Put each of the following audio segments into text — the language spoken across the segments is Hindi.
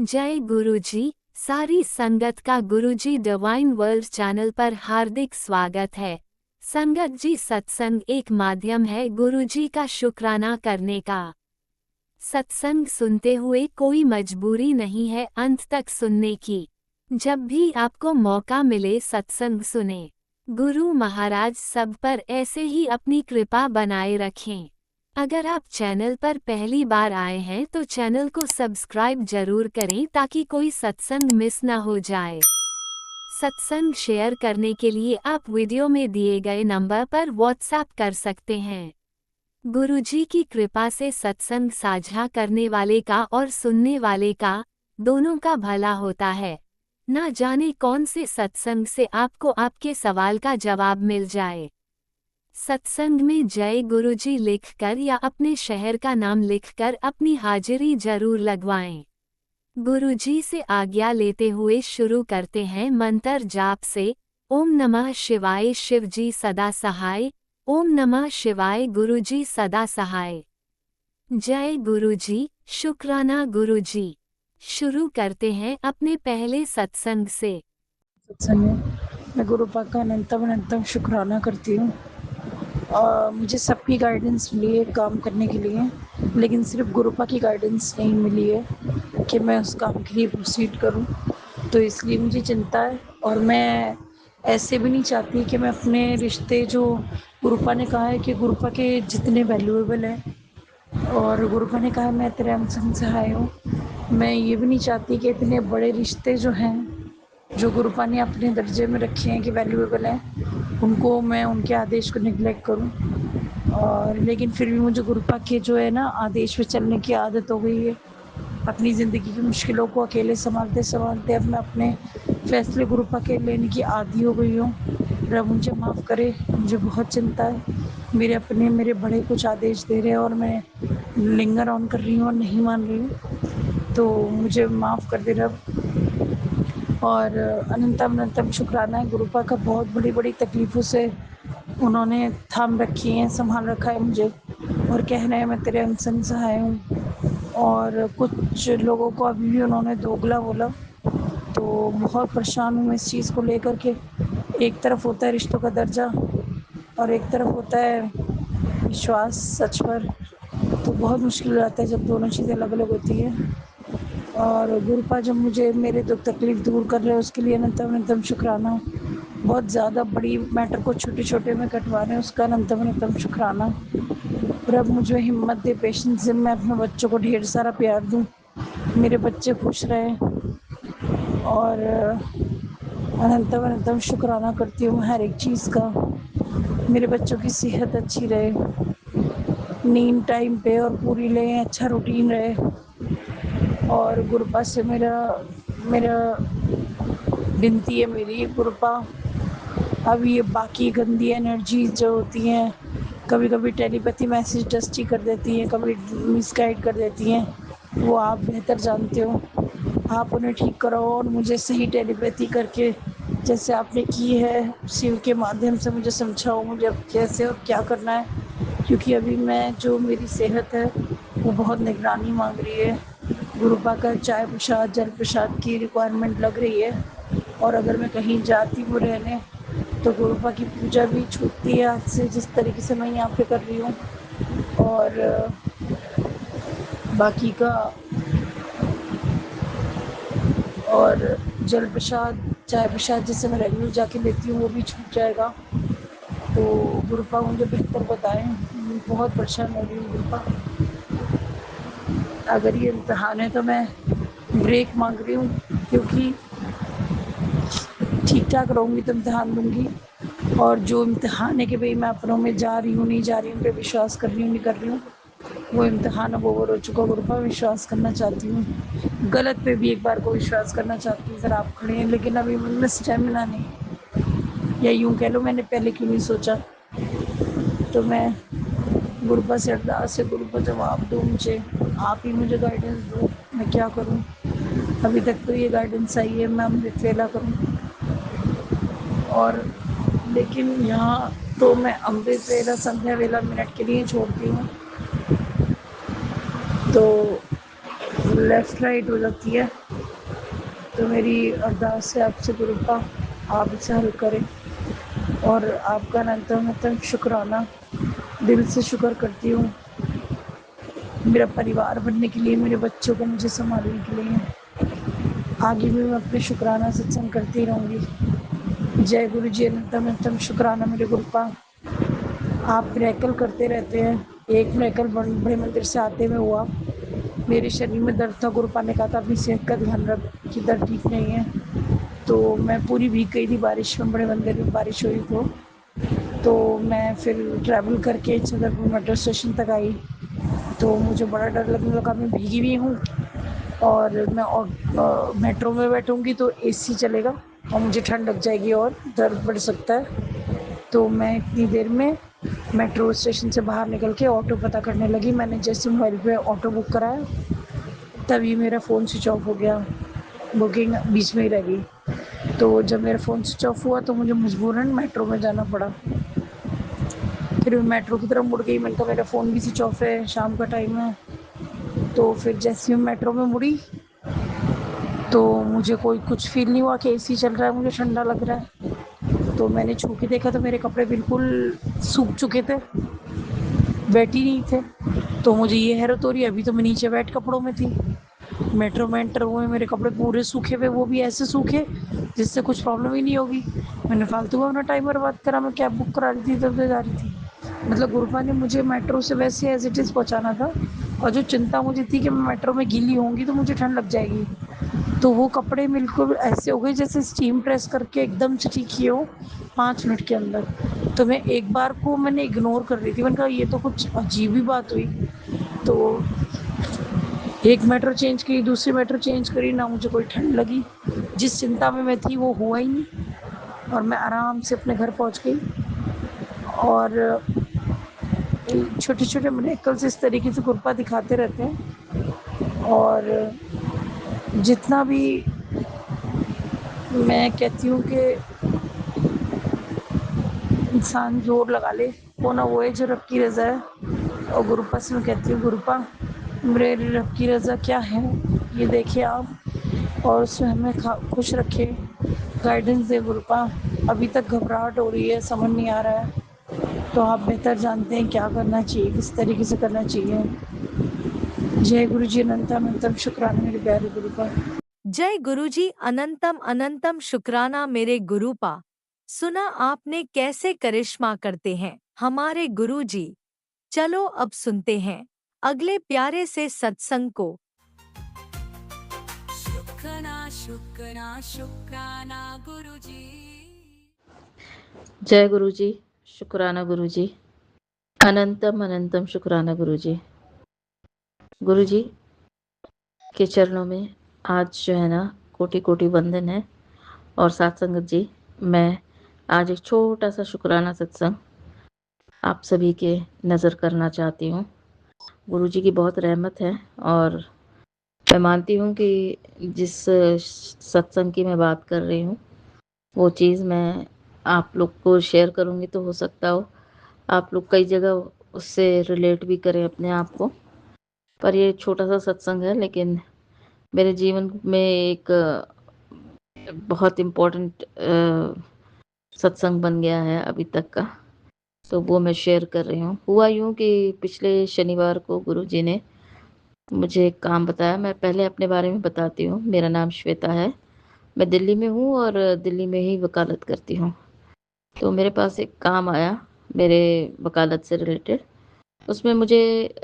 जय गुरुजी। सारी संगत का गुरुजी डिवाइन वर्ल्ड चैनल पर हार्दिक स्वागत है। संगत जी, सत्संग एक माध्यम है गुरुजी का शुक्राना करने का। सत्संग सुनते हुए कोई मजबूरी नहीं है अंत तक सुनने की। जब भी आपको मौका मिले सत्संग सुने। गुरु महाराज सब पर ऐसे ही अपनी कृपा बनाए रखें। अगर आप चैनल पर पहली बार आए हैं तो चैनल को सब्सक्राइब जरूर करें ताकि कोई सत्संग मिस ना हो जाए। सत्संग शेयर करने के लिए आप वीडियो में दिए गए नंबर पर व्हाट्सएप कर सकते हैं। गुरुजी की कृपा से सत्संग साझा करने वाले का और सुनने वाले का, दोनों का भला होता है। ना जाने कौन से सत्संग से आपको आपके सवाल का जवाब मिल जाए। सत्संग में जय गुरुजी लिखकर या अपने शहर का नाम लिखकर अपनी हाजिरी जरूर लगवाएं। गुरुजी से आज्ञा लेते हुए शुरू करते हैं मंत्र जाप से। ओम नमः शिवाय, शिवजी सदा सहाय। ओम नमः शिवाय, गुरुजी सदा सहाय। जय गुरुजी, शुक्राना गुरुजी। शुरू करते हैं अपने पहले सत्संग से। सत्संग में मैं गुरुपा का अनंतम अनंतम शुक्राना करती हूँ। मुझे सबकी गाइडेंस मिली है काम करने के लिए, लेकिन सिर्फ गुरुपा की गाइडेंस नहीं मिली है कि मैं उस काम के लिए प्रोसीड करूँ। तो इसलिए मुझे चिंता है, और मैं ऐसे भी नहीं चाहती कि मैं अपने रिश्ते, जो गुरुपा ने कहा है कि गुरुपा के जितने वैल्यूएबल हैं, और गुरुपा ने कहा है मैं तेरे अनसन सहाय हूँ, मैं ये भी नहीं चाहती कि इतने बड़े रिश्ते जो हैं, जो गुरुपा ने अपने दर्जे में रखे हैं कि वैल्यूएबल हैं, उनको मैं उनके आदेश को निगलेक्ट करूं। और लेकिन फिर भी मुझे गुरुपा के जो है ना आदेश पे चलने की आदत हो गई है। अपनी ज़िंदगी की मुश्किलों को अकेले संभालते संभालते अब मैं अपने फैसले गुरुपा के लेने की आदी हो गई हूँ। रब मुझे माफ़ करे, मुझे बहुत चिंता है। मेरे बड़े कुछ आदेश दे रहे हैं और मैं लिंगर ऑन कर रही हूँ और नहीं मान रही हूँ, तो मुझे माफ़ कर दे रब। और अनंतम अनंतम शुक्राना है गुरुपा का, बहुत बड़ी बड़ी तकलीफ़ों से उन्होंने थाम रखी हैं, संभाल रखा है मुझे, और कह रहे हैं मैं तेरे अनसन सहाय हूँ। और कुछ लोगों को अभी भी उन्होंने दोगला बोला, तो बहुत परेशान हूँ मैं इस चीज़ को लेकर के। एक तरफ होता है रिश्तों का दर्जा, और एक तरफ होता है विश्वास सच पर, तो बहुत मुश्किल हो जाता है जब दोनों चीज़ें अलग अलग होती हैं। और गुरुपा जब मुझे मेरे दुख तकलीफ़ दूर कर रहे हैं उसके लिए अनंतम अनंतम शुक्राना। बहुत ज़्यादा बड़ी मैटर को छोटे छोटे में कटवा रहे हैं, उसका अनंतम अनंतम शुक्राना। प्रभ मुझे हिम्मत दे, पेशेंस दे, मैं अपने बच्चों को ढेर सारा प्यार दूँ, मेरे बच्चे खुश रहें। और अनंतम अनंतम शुक्राना करती हूँ हर एक चीज़ का। मेरे बच्चों की सेहत अच्छी रहे, नींद टाइम पे और पूरी लें, अच्छा रूटीन रहे। और गुरुपा से मेरा मेरा विनती है मेरी, गुरुपा अब ये बाकी गंदी एनर्जी जो होती हैं, कभी कभी टेलीपैथी मैसेज डस्टी कर देती हैं, कभी मिसगाइड कर देती हैं, वो आप बेहतर जानते हो। आप उन्हें ठीक कराओ और मुझे सही टेलीपैथी करके, जैसे आपने की है शिव के माध्यम से, मुझे समझाओ मुझे अब कैसे और क्या करना है। क्योंकि अभी मैं, जो मेरी सेहत है वो बहुत निगरानी मांग रही है। गुरुपा का चाय प्रसाद, जल प्रसाद की रिक्वायरमेंट लग रही है। और अगर मैं कहीं जाती हूँ रहने, तो गुरुपा की पूजा भी छूटती है आज से, जिस तरीके से मैं यहाँ पे कर रही हूँ। और बाकी का, और जल प्रसाद, चाय प्रसाद जिससे मैं रेगुलर जाके लेती हूँ वो भी छूट जाएगा। तो गुरुपा मुझे बेहतर बताएं, बहुत परेशान हो रही हूँ गुरुपा। अगर ये इम्तहान है तो मैं ब्रेक मांग रही हूँ, क्योंकि ठीक ठाक रहूँगी तो इम्तहान दूँगी। और जो इम्तहान है कि भाई मैं अपनों में जा रही हूँ नहीं जा रही हूँ पे विश्वास कर रही हूँ नहीं कर रही हूँ, वो इम्तहान अब ओवर हो चुका। गुरुपा विश्वास करना चाहती हूँ, गलत पे भी एक बार को विश्वास करना चाहती हूँ। सर आप खड़े हैं, लेकिन अभी मुझमें स्टेमिना नहीं है, या यूँ कह लो मैंने पहले क्यों नहीं सोचा। तो मैं गुरुपा से अरदास है, गुरुपा जवाब दो मुझे, आप ही मुझे गाइडेंस दो, मैं क्या करूँ। अभी तक तो ये गाइडेंस आई है मैं अमृत वेला करूँ, और लेकिन यहाँ तो मैं अमृत वेला संध्या वेला मिनट के लिए छोड़ती हूँ। तो लेफ़्ट राइट हो जाती है। तो मेरी अरदास है आपसे गुरुपा, आप इसे हल करें और आपका अनंत शुक्राना दिल से शुक्र करती हूँ मेरा परिवार बनने के लिए, मेरे बच्चों को मुझे संभालने के लिए। आगे भी मैं अपने शुक्राना सत्संग करती रहूँगी। जय गुरु जी, अनंतम शुक्राना मेरे गुरुपा। आप मिरेकल करते रहते हैं। एक मिरेकल बड़े मंदिर से आते हुए हुआ, मेरे शरीर में दर्द था, गुरुपा ने कहा था अपनी सेहत का ध्यान रख कि दर्द ठीक नहीं है। तो मैं पूरी भीग गई थी बारिश में, बड़े मंदिर में बारिश हुई तो मैं फिर ट्रैवल करके छतरपुर मेट्रो स्टेशन तक आई। तो मुझे बड़ा डर लगने लगा, मैं भीगी भी हूँ और मैं मेट्रो में बैठूँगी तो एसी चलेगा और मुझे ठंड लग जाएगी और दर्द बढ़ सकता है। तो मैं इतनी देर में मेट्रो स्टेशन से बाहर निकल के ऑटो पता करने लगी। मैंने जैसे मोबाइल पे ऑटो बुक कराया तभी मेरा फ़ोन स्विच ऑफ हो गया, बुकिंग बीच में ही रह गई। तो जब मेरा फ़ोन स्विच ऑफ हुआ तो मुझे मजबूरन मेट्रो में जाना पड़ा। फिर मैं मेट्रो की तरफ मुड़ गई, मैंने कहा मेरा फ़ोन भी स्विच ऑफ है, शाम का टाइम है। तो फिर जैसे ही मैं मेट्रो में मुड़ी तो मुझे कोई कुछ फ़ील नहीं हुआ कि एसी चल रहा है, मुझे ठंडा लग रहा है। तो मैंने छू के देखा तो मेरे कपड़े बिल्कुल सूख चुके थे, वेट ही नहीं थे। तो मुझे ये हैरत हो रही है, अभी तो मैं नीचे वेट कपड़ों में थी, मेट्रो में एंटर हुए मेरे कपड़े पूरे सूखे हुए, वो भी ऐसे सूखे जिससे कुछ प्रॉब्लम ही नहीं होगी। मैंने फालतू में अपना टाइम बर्बाद करा, मैं कैब बुक करा रही थी तब से जा रही थी। मतलब गुरुपा ने मुझे मेट्रो से वैसे एज इट इज़ पहुंचाना था और जो चिंता मुझे थी कि मैं मेट्रो में गीली होंगी तो मुझे ठंड लग जाएगी, तो वो कपड़े बिल्कुल ऐसे हो गए जैसे स्टीम प्रेस करके एकदम से ठीक किए हो 5 मिनट के अंदर। तो मैं एक बार को मैंने इग्नोर कर रही थी, मैंने कहा ये तो कुछ अजीब ही बात हुई। तो एक मेट्रो चेंज की, दूसरी मेट्रो चेंज करी, ना मुझे कोई ठंड लगी, जिस चिंता में मैं थी वो हुआ ही नहीं और मैं आराम से अपने घर पहुंच गई। और छोटे छोटे मिरेकल्स इस तरीके से कृपा दिखाते रहते हैं। और जितना भी मैं कहती हूँ कि इंसान जोर लगा ले, वो ना वो है जो रब की रज़ा है। और गुरुपा से मैं कहती हूँ गुरुपा मेरे रब की रज़ा क्या है ये देखिए आप, और उसमें हमें खुश रखे, गाइडेंस दे गुरुपा। अभी तक घबराहट हो रही है, समझ नहीं आ रहा है, तो आप बेहतर जानते हैं क्या करना चाहिए, किस तरीके से करना चाहिए। जय गुरु जी, अनंतम शुक्राना मेरे प्यारे गुरुपा। जय गुरुजी, अनंतम अनंतम शुक्राना मेरे गुरुपा। सुना आपने कैसे करिश्मा करते हैं हमारे गुरुजी। चलो अब सुनते हैं अगले प्यारे से सत्संग को। शुक्राना शुक्राना शुक्राना गुरुजी। जय गुरु जी, शुक्राना गुरु जी, अनंतम अनंतम शुक्राना गुरु जी। गुरु जी के चरणों में आज जो है ना कोटि कोटि वंदन है। और साथ संगत जी, मैं आज एक छोटा सा शुक्राना सत्संग आप सभी के नज़र करना चाहती हूँ। गुरु जी की बहुत रहमत है और मैं मानती हूँ कि जिस सत्संग की मैं बात कर रही हूँ वो चीज़ मैं आप लोग को शेयर करूँगी तो हो सकता हो आप लोग कई जगह उससे रिलेट भी करें अपने आप को। पर ये छोटा सा सत्संग है लेकिन मेरे जीवन में एक बहुत इम्पोर्टेंट सत्संग बन गया है अभी तक का, तो वो मैं शेयर कर रही हूँ। हुआ यूँ कि पिछले शनिवार को गुरुजी ने मुझे एक काम बताया। मैं पहले अपने बारे में बताती हूँ। मेरा नाम श्वेता है, मैं दिल्ली में हूँ और दिल्ली में ही वकालत करती हूँ। तो मेरे पास एक काम आया मेरे वकालत से रिलेटेड। उसमें मुझे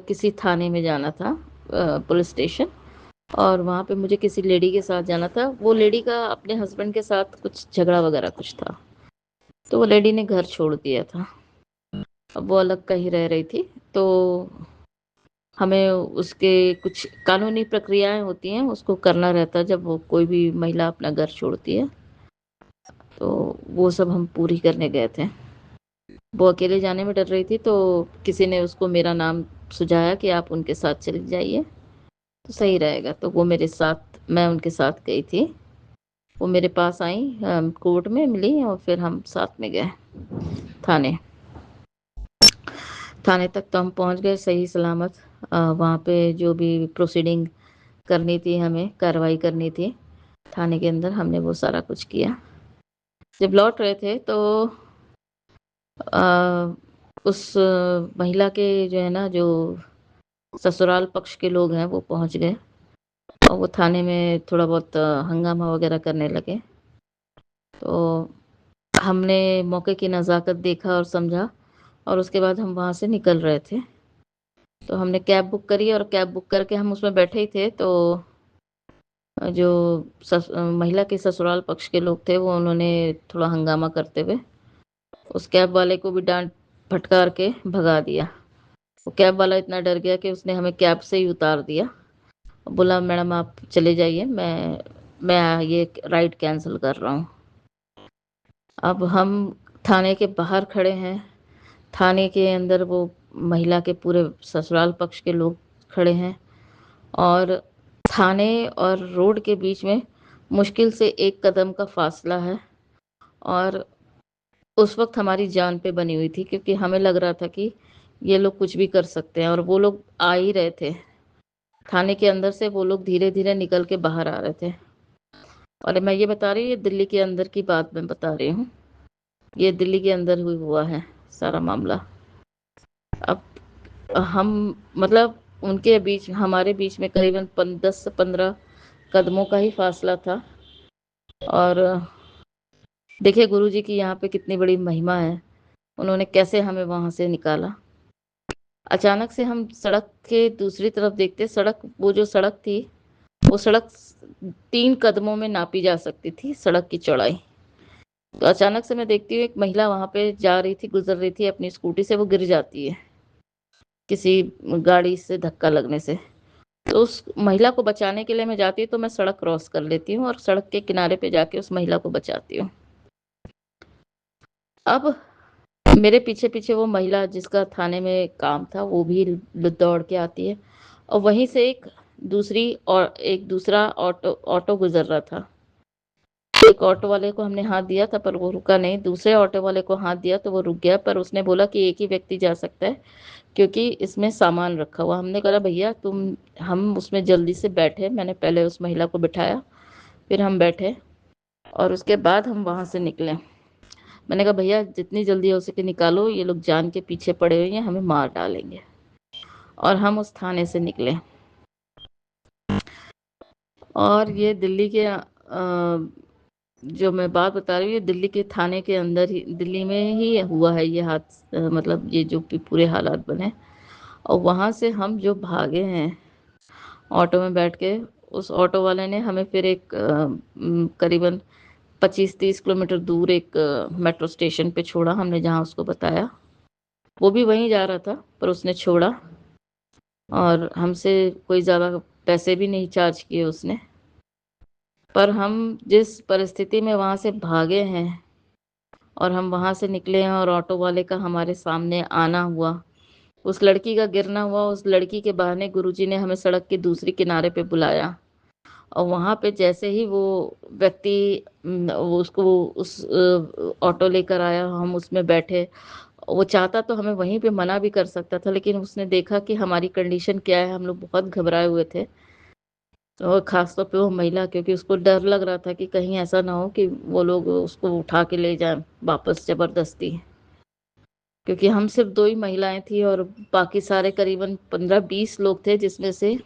किसी थाने में जाना था, पुलिस स्टेशन, और वहाँ पे मुझे किसी लेडी के साथ जाना था। वो लेडी का अपने हस्बैंड के साथ कुछ झगड़ा वगैरह कुछ था, तो वो लेडी ने घर छोड़ दिया था। अब वो अलग कहीं रह रही थी, तो हमें उसके कुछ कानूनी प्रक्रियाएं होती हैं उसको करना रहता है जब वो कोई भी महिला अपना घर छोड़ती है, तो वो सब हम पूरी करने गए थे। वो अकेले जाने में डर रही थी, तो किसी ने उसको मेरा नाम सुझाया कि आप उनके साथ चली जाइए तो सही रहेगा। तो वो मेरे साथ, मैं उनके साथ गई थी। वो मेरे पास आई, कोर्ट में मिली और फिर हम साथ में गए थाने। थाने तक तो हम पहुंच गए सही सलामत। वहाँ पे जो भी प्रोसीडिंग करनी थी, हमें कार्रवाई करनी थी थाने के अंदर, हमने वो सारा कुछ किया। जब लौट रहे थे तो उस महिला के जो है ना, जो ससुराल पक्ष के लोग हैं वो पहुंच गए और वो थाने में थोड़ा बहुत हंगामा वगैरह करने लगे। तो हमने मौके की नज़ाकत देखा और समझा, और उसके बाद हम वहाँ से निकल रहे थे। तो हमने कैब बुक करी और कैब बुक करके हम उसमें बैठे ही थे। तो जो महिला के ससुराल पक्ष के लोग थे वो उन्होंने थोड़ा हंगामा करते हुए उस कैब वाले को भी डांट फटकार के भगा दिया। वो कैब वाला इतना डर गया कि उसने हमें कैब से ही उतार दिया, बोला मैडम आप चले जाइए, मैं ये राइड कैंसिल कर रहा हूँ। अब हम थाने के बाहर खड़े हैं, थाने के अंदर वो महिला के पूरे ससुराल पक्ष के लोग खड़े हैं और थाने और रोड के बीच में मुश्किल से 1 कदम का फासला है। और उस वक्त हमारी जान पे बनी हुई थी, क्योंकि हमें लग रहा था कि ये लोग कुछ भी कर सकते हैं, और वो लोग आ ही रहे थे। थाने के अंदर से वो लोग धीरे धीरे निकल के बाहर आ रहे थे। और मैं ये बता रही हूँ, ये दिल्ली के अंदर की बात मैं बता रही हूँ, ये दिल्ली के अंदर हुआ है सारा मामला। अब हम मतलब उनके बीच हमारे बीच में करीबन 10 से 15 कदमों का ही फासला था। और देखिए गुरुजी की यहाँ पे कितनी बड़ी महिमा है, उन्होंने कैसे हमें वहाँ से निकाला। अचानक से हम सड़क के दूसरी तरफ देखते, सड़क, वो जो सड़क थी वो सड़क 3 कदमों में नापी जा सकती थी, सड़क की चौड़ाई। तो अचानक से मैं देखती हूँ एक महिला वहाँ पे जा रही थी, गुजर रही थी अपनी स्कूटी से, वो गिर जाती है किसी गाड़ी से धक्का लगने से। तो उस महिला को बचाने के लिए मैं जाती हूँ, तो मैं सड़क क्रॉस कर लेती हूँ और सड़क के किनारे पे जाके उस महिला को बचाती हूँ। अब मेरे पीछे पीछे वो महिला जिसका थाने में काम था वो भी दौड़ के आती है, और वहीं से एक दूसरा ऑटो गुजर रहा था। एक ऑटो वाले को हमने हाथ दिया था पर वो रुका नहीं, दूसरे ऑटो वाले को हाथ दिया तो वो रुक गया, पर उसने बोला कि एक ही व्यक्ति जा सकता है क्योंकि इसमें सामान रखा हुआ। हमने कहा भैया हम उसमें जल्दी से बैठे, मैंने पहले उस महिला को बिठाया, फिर हम बैठे और उसके बाद हम वहाँ से निकले। मैंने कहा भैया जितनी जल्दी हो सके निकालो, ये लोग जान के पीछे पड़े हुए हैं, हमें मार डालेंगे। और हम उस थाने से निकले। और ये दिल्ली के जो मैं बात बता रही हूँ, ये दिल्ली के थाने के अंदर ही, दिल्ली में ही हुआ है ये मतलब ये जो पूरे हालात बने। और वहाँ से हम जो भागे हैं ऑटो में बैठ के, उस ऑटो वाले ने हमें फिर एक करीबन 25-30 किलोमीटर दूर एक मेट्रो स्टेशन पे छोड़ा, हमने जहाँ उसको बताया। वो भी वहीं जा रहा था पर उसने छोड़ा, और हमसे कोई ज़्यादा पैसे भी नहीं चार्ज किए उसने। पर हम जिस परिस्थिति में वहाँ से भागे हैं और हम वहाँ से निकले हैं और ऑटो वाले का हमारे सामने आना हुआ, उस लड़की का गिरना हुआ, उस लड़की के बहाने गुरुजी ने हमें सड़क के दूसरी किनारे पे बुलाया। और वहाँ पे जैसे ही वो व्यक्ति वो उसको उस ऑटो लेकर आया, हम उसमें बैठे। वो चाहता तो हमें वहीं पे मना भी कर सकता था, लेकिन उसने देखा कि हमारी कंडीशन क्या है, हम लोग बहुत घबराए हुए थे। और खासतौर पे वो महिला, क्योंकि उसको डर लग रहा था कि कहीं ऐसा ना हो कि वो लोग उसको उठा के ले जाएं वापस ज़बरदस्ती, क्योंकि हम सिर्फ 2 ही महिलाएं थी और बाकी सारे करीबन 15-20 लोग थे, जिसमें से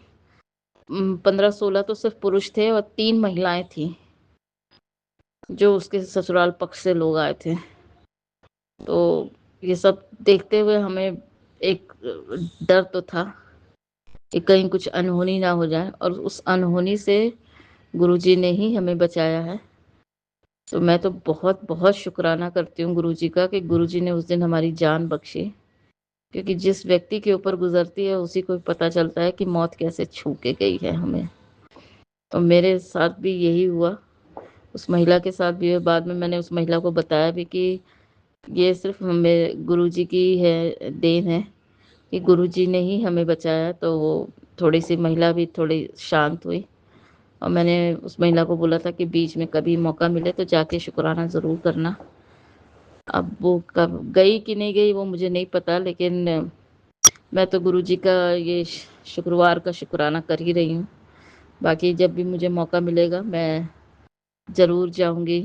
15-16 तो सिर्फ पुरुष थे और 3 महिलाएं थी जो उसके ससुराल पक्ष से लोग आए थे। तो ये सब देखते हुए हमें एक डर तो था कि कहीं कुछ अनहोनी ना हो जाए, और उस अनहोनी से गुरुजी ने ही हमें बचाया है। तो मैं तो बहुत बहुत शुक्राना करती हूँ गुरुजी का कि गुरुजी ने उस दिन हमारी जान बख्शी, क्योंकि जिस व्यक्ति के ऊपर गुजरती है उसी को पता चलता है कि मौत कैसे छू के गई है हमें। तो मेरे साथ भी यही हुआ, उस महिला के साथ भी हुआ। बाद में मैंने उस महिला को बताया भी कि ये सिर्फ हमें गुरुजी की है देन है कि गुरुजी ने ही हमें बचाया। तो वो थोड़ी सी महिला भी थोड़ी शांत हुई, और मैंने उस महिला को बोला था कि बीच में कभी मौका मिले तो जाके शुक्राना ज़रूर करना। अब वो कब गई कि नहीं गई वो मुझे नहीं पता, लेकिन मैं तो गुरुजी का ये शुक्रवार का शुक्राना कर ही रही हूँ। बाकी जब भी मुझे मौका मिलेगा मैं ज़रूर जाऊंगी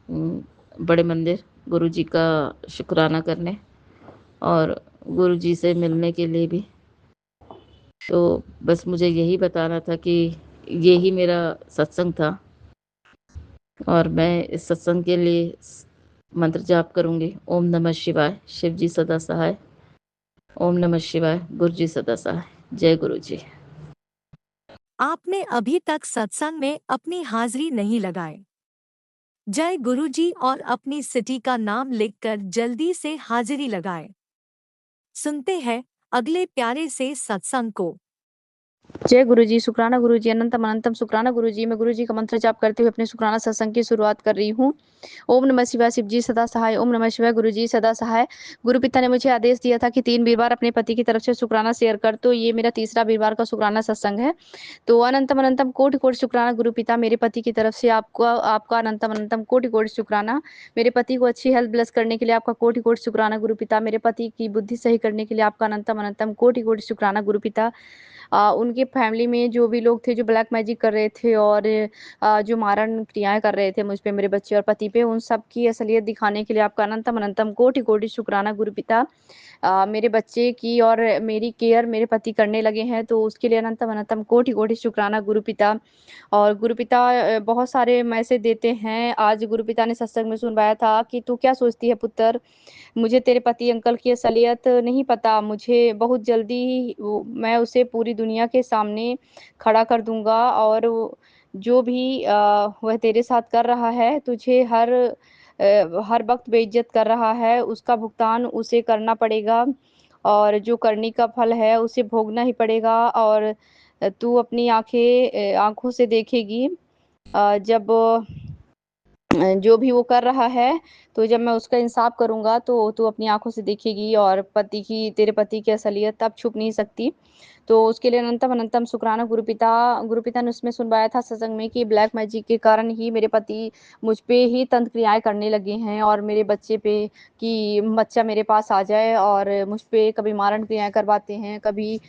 बड़े मंदिर गुरुजी का शुक्राना करने और गुरुजी से मिलने के लिए भी। तो बस मुझे यही बताना था कि यही मेरा सत्संग था और मैं इस सत्संग के लिए मंत्र जाप करूंगी। ओम नमः शिवाय, शिव जी सदा सहाय। ओम नमः शिवाय, गुरु जी सदा सहाय। जय गुरु जी। आपने अभी तक सत्संग में अपनी हाजिरी नहीं लगाई। जय गुरु जी और अपनी सिटी का नाम लिखकर जल्दी से हाजिरी लगाएं। सुनते हैं अगले प्यारे से सत्संग को। जय गुरुजी, शुक्राना गुरुजी, अनंतम अनंतम शुक्राना गुरुजी। मैं गुरुजी का मंत्र जाप करते हुए अपने शुक्राना सत्संग की शुरुआत कर रही हूँ। ओम नमः शिवाय, शिव जी सदा सहाय। ओम नमः शिवाय, गुरुजी सदा सहाय। गुरु पिता ने मुझे आदेश दिया था कि 3 वीरवार अपने पति की तरफ से शुक्राना शेयर कर, तो ये मेरा तीसरा वीरवार का शुक्राना सत्संग है। तो अनंतम अनंतम कोटि कोटि शुक्राना गुरु पिता, मेरे पति की तरफ से आपका अनंतम अनंतम कोटि कोटि शुक्राना। मेरे पति को अच्छी हेल्थ ब्लेस करने के लिए आपका कोटि कोटि शुक्राना गुरु पिता। मेरे पति की बुद्धि सही करने के लिए आपका अनंतम अनंतम कोटि कोटि शुक्राना गुरु पिता। उनके फैमिली में जो भी लोग थे जो ब्लैक मैजिक कर रहे थे और जो मारण क्रियाएं कर रहे थे मुझ पे, मेरे बच्चे और पति पे, उन सब की असलियत दिखाने के लिए आपका अनंतम अनंतम कोटि कोटि शुक्राना गुरु पिता। मेरे बच्चे की और मेरी केयर मेरे पति करने लगे हैं, तो उसके लिए अनंतम अनंतम कोटि कोटि शुक्राना गुरु पिता। और गुरु पिता बहुत सारे मैसेज देते हैं। आज गुरु पिता ने सत्संग में सुनवाया था कि तू क्या सोचती है पुत्र, मुझे तेरे पति अंकल की असलियत नहीं पता, मुझे बहुत जल्दी मैं उसे पूरी दुनिया के सामने खड़ा कर दूंगा और जो भी वह तेरे साथ कर रहा है, तुझे हर वक्त बेइज्जत कर रहा है, उसका भुगतान उसे करना पड़ेगा और जो करने का फल है उसे भोगना ही पड़ेगा। और तू अपनी आंखों से देखेगी जब जो भी वो कर रहा है, तो जब मैं उसका इंसाफ करूंगा तो तू अपनी आंखों से देखेगी और तेरे पति की असलियत अब छुप नहीं सकती। तो उसके लिए अनंतम अनंतम शुक्राना गुरु पिता ने उसमें सुनवाया था सत्संग में कि ब्लैक मैजिक के कारण ही मेरे पति मुझ पे ही तंत्र क्रियाएं करने लगे हैं और मेरे बच्चे पे, कि बच्चा मेरे पास आ जाए, और मुझ पे कभी मारण क्रियाएं करवाते हैं, कभी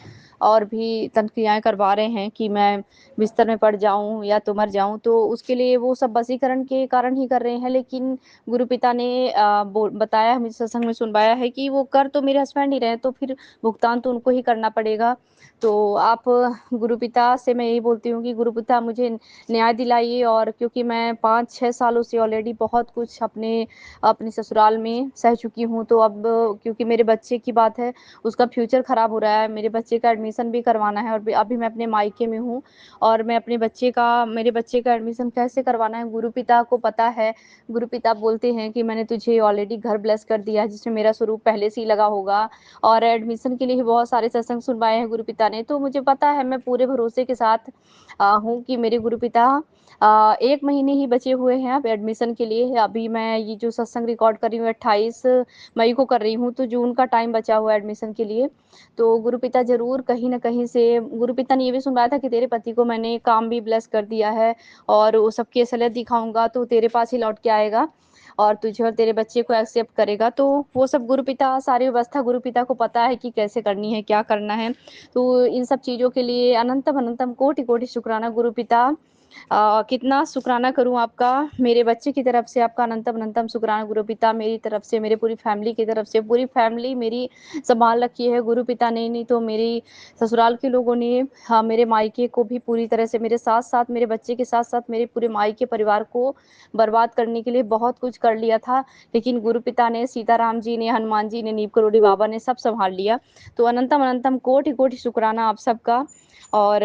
और भी तंत्र क्रियाएं करवा रहे हैं कि मैं बिस्तर में पड़ जाऊं या तो मर जाऊं। तो उसके लिए वो सब वशीकरण के कारण ही कर रहे हैं, लेकिन गुरु पिता ने बताया, मुझे सत्संग में सुनवाया है कि वो कर तो मेरे हस्बैंड ही रहे, तो फिर भुगतान तो उनको ही करना पड़ेगा। तो आप गुरु पिता से मैं यही बोलती हूँ कि गुरु पिता मुझे न्याय दिलाइए। और क्योंकि मैं 5-6 सालों से ऑलरेडी बहुत कुछ अपने ससुराल में सह चुकी हूँ, तो अब क्योंकि मेरे बच्चे की बात है, उसका फ्यूचर खराब हो रहा है, मेरे बच्चे का एडमिशन भी करवाना है और अभी मैं अपने मायके में हूँ और मैं मेरे बच्चे का एडमिशन कैसे करवाना है गुरु पिता को पता है। गुरु पिता बोलते हैं कि मैंने तुझे ऑलरेडी घर ब्लेस कर दिया है जिसमें मेरा स्वरूप पहले से ही लगा होगा, और एडमिशन के लिए बहुत सारे सत्संग सुनवाए हैं गुरु पिता ने। तो मुझे पता है, मैं पूरे भरोसे के साथ हूँ कि मेरे गुरु पिता 1 महीने ही बचे हुए हैं अब एडमिशन के लिए। अभी मैं ये जो सत्संग रिकॉर्ड कर रही हूँ 28 मई को कर रही हूँ, तो जून का टाइम बचा हुआ है एडमिशन के लिए। तो गुरु पिता जरूर कहीं ना कहीं से, गुरु पिता ने ये भी सुनवाया था कि तेरे पति को मैंने काम भी ब्लेस कर दिया है और वो सबकी असलियत दिखाऊंगा तो तेरे पास ही लौट के आएगा और तुझे और तेरे बच्चे को एक्सेप्ट करेगा। तो वो सब गुरु पिता, सारी व्यवस्था गुरु पिता को पता है कि कैसे करनी है, क्या करना है। तो इन सब चीज़ों के लिए अनंतम अनंतम कोटि कोटि शुक्राना गुरु पिता। कितना शुक्राना करूं आपका, मेरे बच्चे की तरफ से आपका अनंतम अनंतम शुक्राना गुरु पिता, मेरी तरफ से, मेरे पूरी फैमिली की तरफ से। पूरी फैमिली मेरी संभाल रखी है गुरु पिता ने, नहीं तो मेरी ससुराल के लोगों ने, हाँ, मेरे मायके को भी पूरी तरह से, मेरे साथ साथ, मेरे बच्चे के साथ साथ मेरे पूरे मायके परिवार को बर्बाद करने के लिए बहुत कुछ कर लिया था, लेकिन गुरु पिता ने, सीताराम जी ने, हनुमान जी ने, नीम करोड़ी बाबा ने सब संभाल लिया। तो अनंतम अनंतम कोटि कोटि शुक्राना आप सबका। और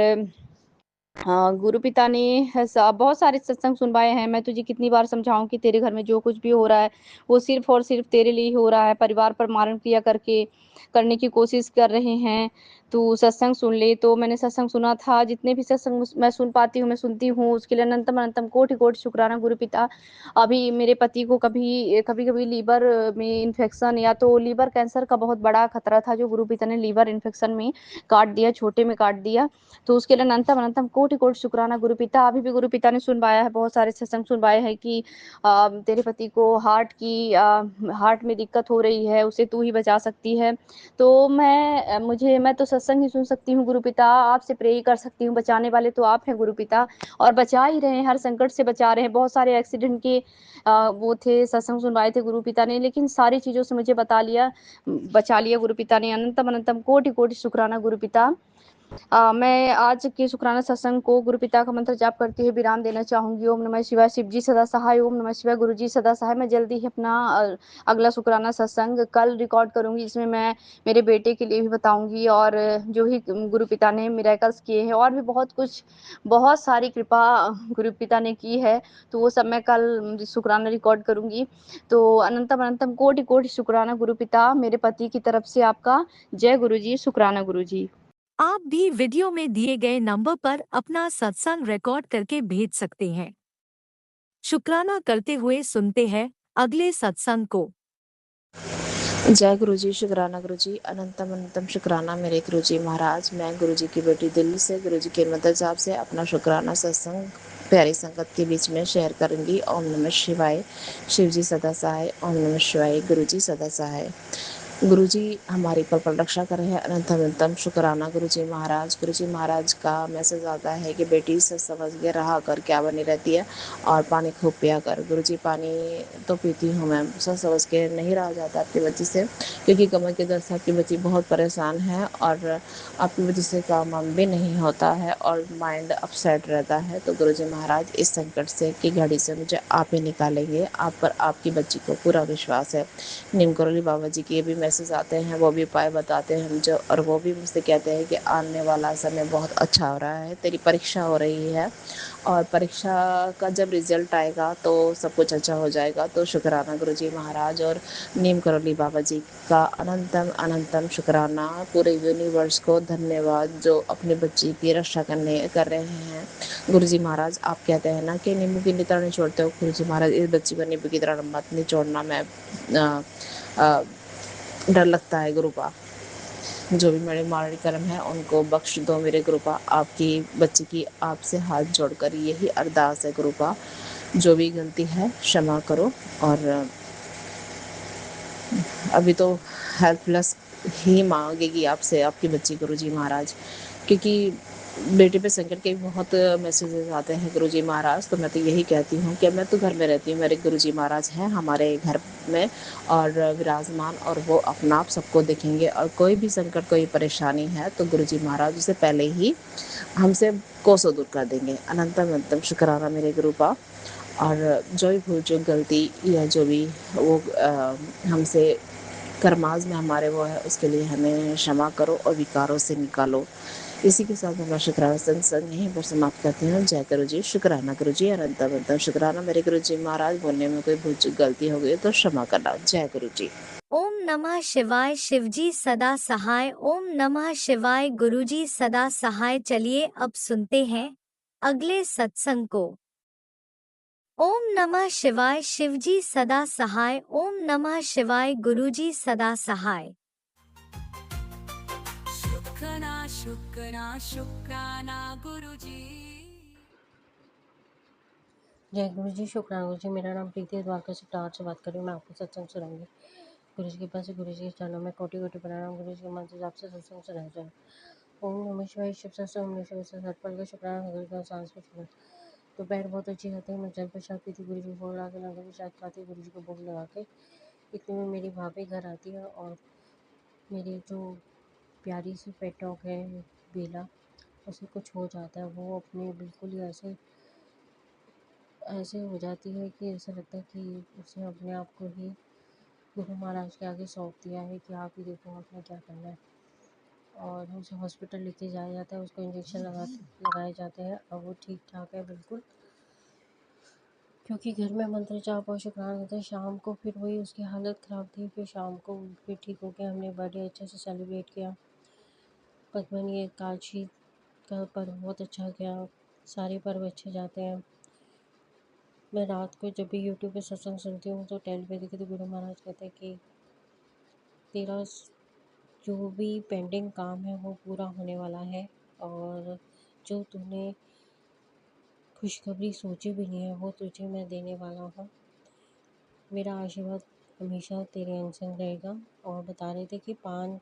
हाँ, गुरु पिता ने बहुत सारे सत्संग सुनवाए हैं। मैं तुझे कितनी बार समझाऊं कि तेरे घर में जो कुछ भी हो रहा है वो सिर्फ और सिर्फ तेरे लिए ही हो रहा है, परिवार पर मारण क्रिया करने की कोशिश कर रहे हैं, तू सत्संग सुन ले। तो मैंने सत्संग सुना था, जितने भी सत्संग मैं सुन पाती हूँ मैं सुनती हूँ, उसके लिए अनंतम अनंतम कोटि कोटि शुक्राना गुरु पिता। अभी मेरे पति को कभी कभी लीवर में इन्फेक्शन या तो लीवर कैंसर का बहुत बड़ा खतरा था, जो गुरु पिता ने लीवर इन्फेक्शन में काट दिया, छोटे में काट दिया। तो उसके लिए अनंतम अनंतम कोटि कोटि शुक्राना गुरु पिता। अभी भी गुरु पिता ने सुनवाया है, बहुत सारे सत्संग सुनवाए हैं कि तेरे पति को हार्ट में दिक्कत हो रही है, उसे तू ही बचा सकती है। तो मैं तो सत्संग ही सुन सकती हूँ गुरु पिता, आपसे प्रे ही कर सकती हूँ, बचाने वाले तो आप हैं गुरु पिता, और बचा ही रहे हैं, हर संकट से बचा रहे हैं। बहुत सारे एक्सीडेंट के वो थे, सत्संग सुनवाए थे गुरु पिता ने, लेकिन सारी चीज़ों से मुझे बचा लिया गुरु पिता ने। अनंतम अनंतम कोटि कोटि शुक्राना गुरु पिता। मैं आज के शुक्राना सत्संग को गुरु पिता का मंत्र जाप करते हुए विराम देना चाहूंगी। ओम नमः शिवाय, शिव जी सदा सहाय। ओम नमः शिवाय, गुरु जी सदा सहाय। मैं जल्दी ही अपना अगला शुक्राना सत्संग कल रिकॉर्ड करूंगी, जिसमें मैं मेरे बेटे के लिए भी बताऊंगी, और जो ही गुरु पिता ने मिरेकल्स किए हैं, और भी बहुत कुछ, बहुत सारी कृपा गुरु पिता ने की है, तो वो सब मैं कल शुक्राना रिकॉर्ड करूंगी। तो अनंतम अनंतम कोटि कोटि शुक्राना गुरु पिता, मेरे पति की तरफ से आपका जय गुरु जी, शुक्राना गुरु जी। आप भी वीडियो में दिए गए नंबर पर अपना सत्संग रिकॉर्ड करके भेज सकते हैं। शुक्राना करते हुए सुनते हैं अगले सत्संग को। जय गुरु जी, शुक्राना गुरु जी, अनंतम अनंतम शुक्राना मेरे गुरु जी महाराज। मैं गुरु जी की बेटी दिल्ली से गुरु जी के मंत्र जाप से अपना शुक्राना सत्संग प्यारी संगत के बीच में शेयर करूंगी। ओम नमः शिवाय, शिव जी सदा सहाय। ओम नमः शिवाय, गुरु जी सदा सहाय। गुरु जी हमारी पल पल रक्षा कर रहे हैं, अनंतम अनंतम शुक्राना गुरु जी महाराज। गुरु जी महाराज का मैसेज आता है कि बेटी से समझ के रहा कर क्या बनी रहती है, और पानी खूब पिया कर। गुरु जी पानी तो पीती हूँ मैं, सब समझ के नहीं रहा जाता आपकी बच्ची से, क्योंकि कमर के दर्द से आपकी बच्ची बहुत परेशान है, और आपकी वजह से काम वाम भी नहीं होता है, और माइंड अपसेट रहता है। तो गुरु जी महाराज इस संकट से की घड़ी से मुझे आप ही निकालेंगे, आप पर आपकी बच्ची को पूरा विश्वास है। नीम करोली बाबा जी के भी मैसेज आते हैं, वो भी उपाय बताते हैं मुझे, और वो भी मुझसे कहते हैं कि आने वाला समय बहुत अच्छा हो रहा है, तेरी परीक्षा हो रही है, और परीक्षा का जब रिजल्ट आएगा तो सब कुछ अच्छा हो जाएगा। तो शुक्राना गुरु जी महाराज और नीम करोली बाबा जी का अनंतम अनंतम शुक्राना। पूरे यूनिवर्स को धन्यवाद जो अपनी बच्ची की रक्षा कर रहे हैं। गुरु जी महाराज आप कहते हैं ना कि नींबू की तरह नहीं छोड़ते हो, गुरु जी महाराज इस बच्ची को नींबू की तरह मत नहीं छोड़ना। मैं डर लगता है गुरुपा, जो भी मेरे माड़ी कर्म है उनको बख्श दो मेरे गुरुपा। आपकी बच्ची की आपसे हाथ जोड़कर यही अरदास है गुरुपा, जो भी गलती है क्षमा करो। और अभी तो हेल्पलेस ही मांगेगी आपसे आपकी बच्ची गुरुजी महाराज, क्योंकि बेटे पे संकट के भी बहुत मैसेजेस आते हैं गुरुजी महाराज। तो मैं तो यही कहती हूँ कि मैं तो घर में रहती हूँ, मेरे गुरुजी महाराज हैं हमारे घर में और विराजमान, और वो अपना आप सबको देखेंगे, और कोई भी संकट कोई परेशानी है तो गुरुजी महाराज उसे पहले ही हमसे कोसों दूर कर देंगे। अनंतम अनंतम शुक्राना मेरे गुरुपा। और जो भी भूल जो गलती या जो भी वो हमसे कर्माज में हमारे वो है, उसके लिए हमें क्षमा करो और विकारों से निकालो। इसी के साथ मैं शुक्राना सत्संग यहीं पर समाप्त करती हूँ। जय गुरु जी, शुक्राना गुरु जी, अनंत अनंत शुक्राना मेरे गुरु जी महाराज। बोलने में कोई भूल चूक गलती हो गई तो क्षमा करना। जय गुरु जी। ओम नमः शिवाय, शिवजी सदा सहाय। ओम नमः शिवाय, गुरुजी सदा सहाय। चलिए अब सुनते हैं अगले सत्संग को। ओम नमः शिवाय, शिवजी सदा सहाय। ओम नमः शिवाय, गुरुजी सदा सहाय। शुक्राना गुरुजी। जय गुरु जी, शुक्राना गुरु जी। मेरा नाम प्रीति है, द्वारका से टावर से बात कर रही हूँ। मैं आपको सत्संग सुनाऊंगी। गुरु जी के पास गुरु जी के चरणों में कोटि कोटि प्रणाम। गुरु जी के मंत्र जाप से सत्संग सुनाया जाए। ओम नमः शिवाय, शिव सहस्त्र ओम नमः शिवाय सतपल का शुक्राना गुरु का सांस में शुक्र। दोपहर बहुत अच्छी खाती है, मैं जल प्रसाद पीती, गुरु जी को भोग लगा के लंगर प्रसाद खाती, गुरु जी को भोग लगा के इतने में मेरी भाभी घर आती है, और मेरी जो प्यारी सी पेट डॉग है बेला, उसे कुछ हो जाता है। वो अपने बिल्कुल ही ऐसे हो जाती है कि ऐसा लगता है कि उसने अपने आप को ही गुरु महाराज के आगे सौंप दिया है कि आप ही देखो आपने क्या करना है। और उसे हॉस्पिटल लेके जाया जाता है, उसको इंजेक्शन लगाए जाते हैं। अब वो ठीक ठाक है बिल्कुल, क्योंकि घर में मंत्र जाप और शुक्राना होता है। शाम को फिर वही उसकी हालत ख़राब थी, फिर शाम को फिर ठीक हो गया। हमने बर्थडे अच्छे से सेलिब्रेट किया। पद्मनी एकादशी का पर्व बहुत अच्छा गया। सारे पर्व अच्छे जाते हैं। मैं रात को जब भी यूट्यूब पे सत्संग सुनती हूँ तो टेल पे देखी तो गुरु महाराज कहते हैं कि तेरा जो भी पेंडिंग काम है वो पूरा होने वाला है, और जो तूने खुशखबरी सोची भी नहीं है वो तुझे मैं देने वाला हूँ। मेरा आशीर्वाद हमेशा तेरे अंग संग रहेगा। और बता रहे थे कि पान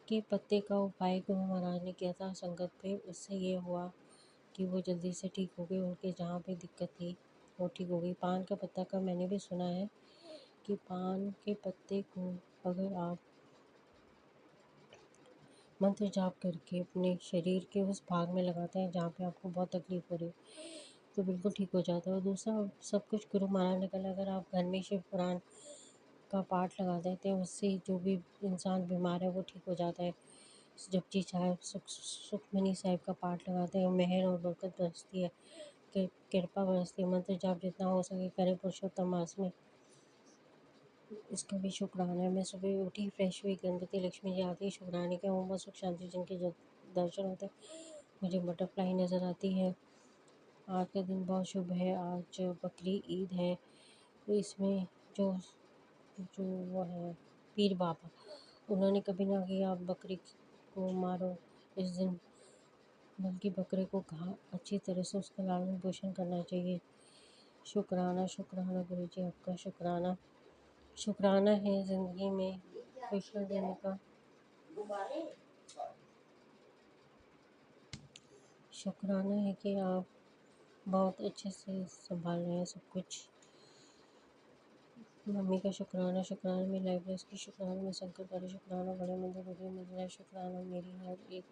के पत्ते का उपाय गुरु महाराज ने किया था संगत पे, उससे ये हुआ कि वो जल्दी से ठीक हो गई, उनके जहाँ पे दिक्कत थी वो ठीक हो गई। पान का पत्ता का मैंने भी सुना है कि पान के पत्ते को अगर आप मंत्र जाप करके अपने शरीर के उस भाग में लगाते हैं जहाँ पे आपको बहुत तकलीफ हो रही है, तो बिल्कुल ठीक हो जाता है। और दूसरा, सब कुछ गुरु महाराज ने कहा, अगर आप घर में शिव पुराण का पाठ लगा देते हैं, उससे जो भी इंसान बीमार है वो ठीक हो जाता है। जपजी साहिब, सुखमनी साहिब का पाठ लगाते हैं, मेहर और बरकत बरसती है, कृपा बरसती है। मंत्र जाप जितना हो सके करें पुरुषोत्तम मास में, इसका भी शुक्राना है। मैं सुबह उठी, फ्रेश हुई, गणपति लक्ष्मी जी आती है, शुक्राने के ओम सुख शांति जिनके दर्शन होते हैं, मुझे बटरफ्लाई नज़र आती है। आज का दिन बहुत शुभ है, आज बकरी ईद है, तो इसमें जो जो वो है पीर बाबा, उन्होंने कभी ना किया आप बकरी को मारो इस दिन, बल्कि बकरे को कहा अच्छी तरह से उसका लालन पोषण करना चाहिए। शुक्राना, शुक्राना गुरु जी, आपका शुक्राना। शुक्राना है ज़िंदगी में खुशियाँ देने का, शुक्राना है कि आप बहुत अच्छे से संभाल रहे हैं सब कुछ। मम्मी का शुक्राना, शुक्राना मेरी लाइब्रेरी की, शुक्राना मैं शंकर का, शुक्राना बड़े मंदिर बड़े मंदिर, शुक्राना मेरी हर एक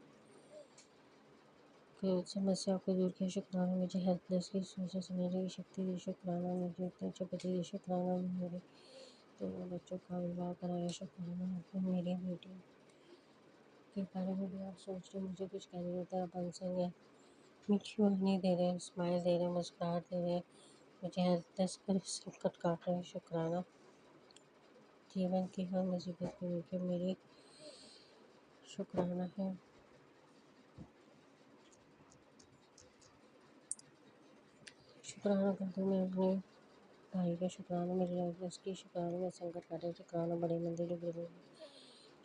समस्या को दूर किया, शुक्राना मुझे हेल्पलेस की सोचा समझने की शक्ति दी, शुक्राना मुझे इतने अच्छे पति दी, शुक्राना मेरे दोनों बच्चों का विवाह कराया, शुक्राना आपने मेरी बेटी के बारे में भी आप सोच रहे, मुझे कुछ कहने देता है, आप अनसंग है, मीठी वाणी दे रहे हैं, स्माइल दे रहे हैं, मुस्कुराहट दे रहे हैं, मुझे हेल्पलेस कर संकट काट रहे हैं। शुक्राना जीवन की हर मुसीबत को लेकर मेरी शुक्राना है। शुक्राना करती हूँ मैं अपने भाई का, शुक्राना मेरी लाइफ उसकी, शुक्राना मैं संकट काटे, शुक्राना बड़े मंदिर गुरु,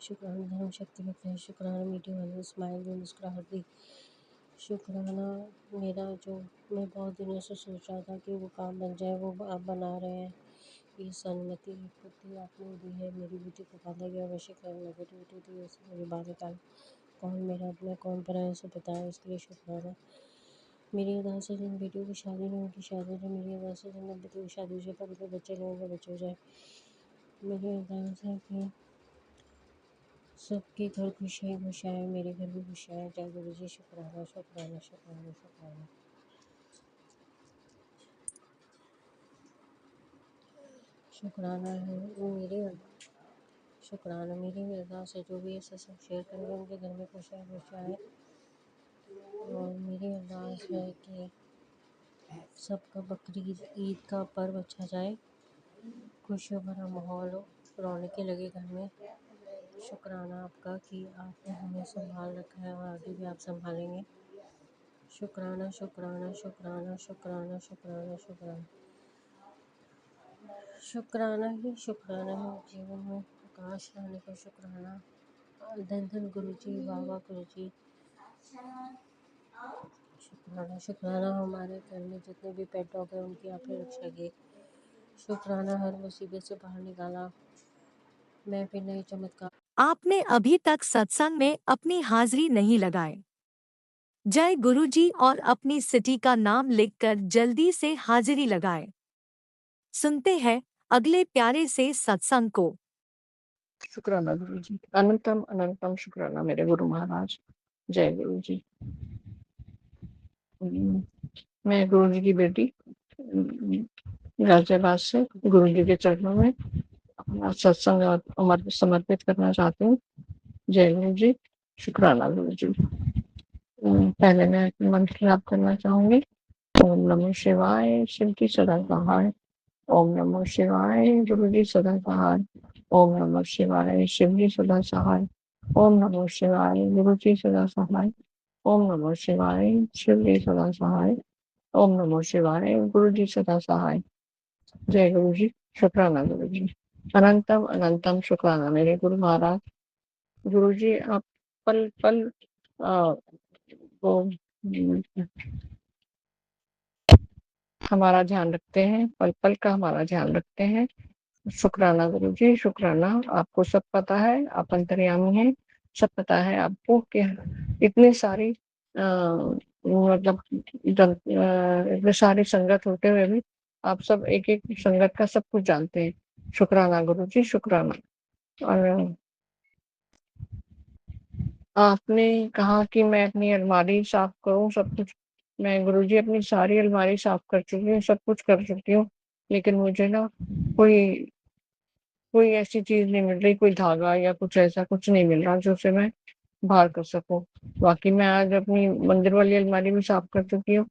शुक्राना धर्म शक्ति में, शुक्राना मीठी वाली स्माइल दी, मुस्कुराहट दी, शुक्राना मेरा जो मैं बहुत दिनों से सोच रहा था कि वो काम बन जाए, वो आप बना रहे हैं। ये सन्मति बुद्धि आपने दी है, मेरी बुद्धि को बांधा गया आवश्यक है, नेगेटिविटी थी उससे मुझे बाहर निकाल, कौन मेरा अपना कौन पराया उसे बताया, इसके लिए शुक्राना। मेरी अदा से जिन बेटियों की शादी नहीं, उनकी शादी हो जाए, मेरी अदा से जिन बेटियों की शादी हो जाए, पर उनके बच्चे नहीं होंगे, बच्चे हो जाए, मेरी अरदास है कि सबके घर खुशियाँ खुशियाँ आए, मेरे घर भी खुशियाँ आए। जय गुरु जी, शुक्राना शुक्राना शुक्राना शुक्राना। शुक्राना है वो मेरी शुक्राना मेरी अरदास है जो भी ऐसा सब शेयर करेंगे उनके घर में खुशियाँ खुशियाँ आए। और मेरी अरदास है कि सबका बकरीद ईद का पर्व अच्छा जाए, खुशियों भरा माहौल हो, रौनकें लगे घर में। शुक्राना आपका कि आपने हमें संभाल रखा है और आगे भी आप संभालेंगे। शुक्राना शुक्राना शुक्राना शुक्राना शुक्राना शुक्राना शुक्राना ही शुक्राना है जीवन में प्रकाश लाने का। शुक्राना धन धन गुरु जी, बाबा गुरु जी, शुक्राना शुक्राना हमारे घर में जितने भी पेट डॉग हैं उनकी आपने रक्षा की। शुक्राना हर मुसीबत से बाहर निकाला। मैं भी नए चमत्कार। आपने अभी तक सत्संग में अपनी हाजिरी नहीं लगाए। जय गुरुजी और अपनी सिटी का नाम लिखकर जल्दी से हाजिरी लगाएं। सुनते हैं अगले प्यारे से सत्संग को। शुक्राना गुरु जी, अनंतम अनंतम शुक्राना मेरे गुरु महाराज। जय गुरु जी। मैं गुरु जी की बेटी गाजियाबाद से गुरु जी के चरणों में अपना सत्संग समर्पित करना चाहती हूँ। जय गुरु जी, शुक्राना गुरु जी। पहले मैं अपने मंत्र जाप करना चाहूंगी। ओम नमो शिवाय, शिव की सदा सहाय। ओम नमो शिवाय, गुरु जी सदा सहाय। ओम नमो शिवाय, शिव जी सदा सहाय। ओम नमो शिवाय, गुरु जी सदा सहाय। ओम नमो शिवाय, शिव जी सदा सहाय। ओम नमो शिवाय, गुरु जी सदा सहाय। जय गुरु जी, शुक्राना गुरु जी। अनंतम अनंतम शुक्राना मेरे गुरु महाराज। गुरु जी आप पल पल वो हमारा ध्यान रखते हैं, पल पल का हमारा ध्यान रखते हैं। शुक्राना गुरु जी, शुक्राना। आपको सब पता है, आप अंतर्यामी हैं, सब पता है आपको कि इतनी सारी मतलब इतनी सारी संगत होते हुए भी आप सब एक-एक संगत का सब कुछ जानते हैं। शुक्राना गुरुजी, शुक्राना। और आपने कहा कि मैं अपनी अलमारी साफ करूँ सब कुछ। मैं गुरुजी अपनी सारी अलमारी साफ कर चुकी हूँ, सब कुछ कर चुकी हूँ, लेकिन मुझे ना कोई कोई ऐसी चीज़ नहीं मिल रही, कोई धागा या कुछ ऐसा कुछ नहीं मिल रहा जो उसे मैं बाहर कर सकूँ। बाकी मैं आज अपनी मंदिर वाली अलमारी भी साफ कर चुकी हूँ,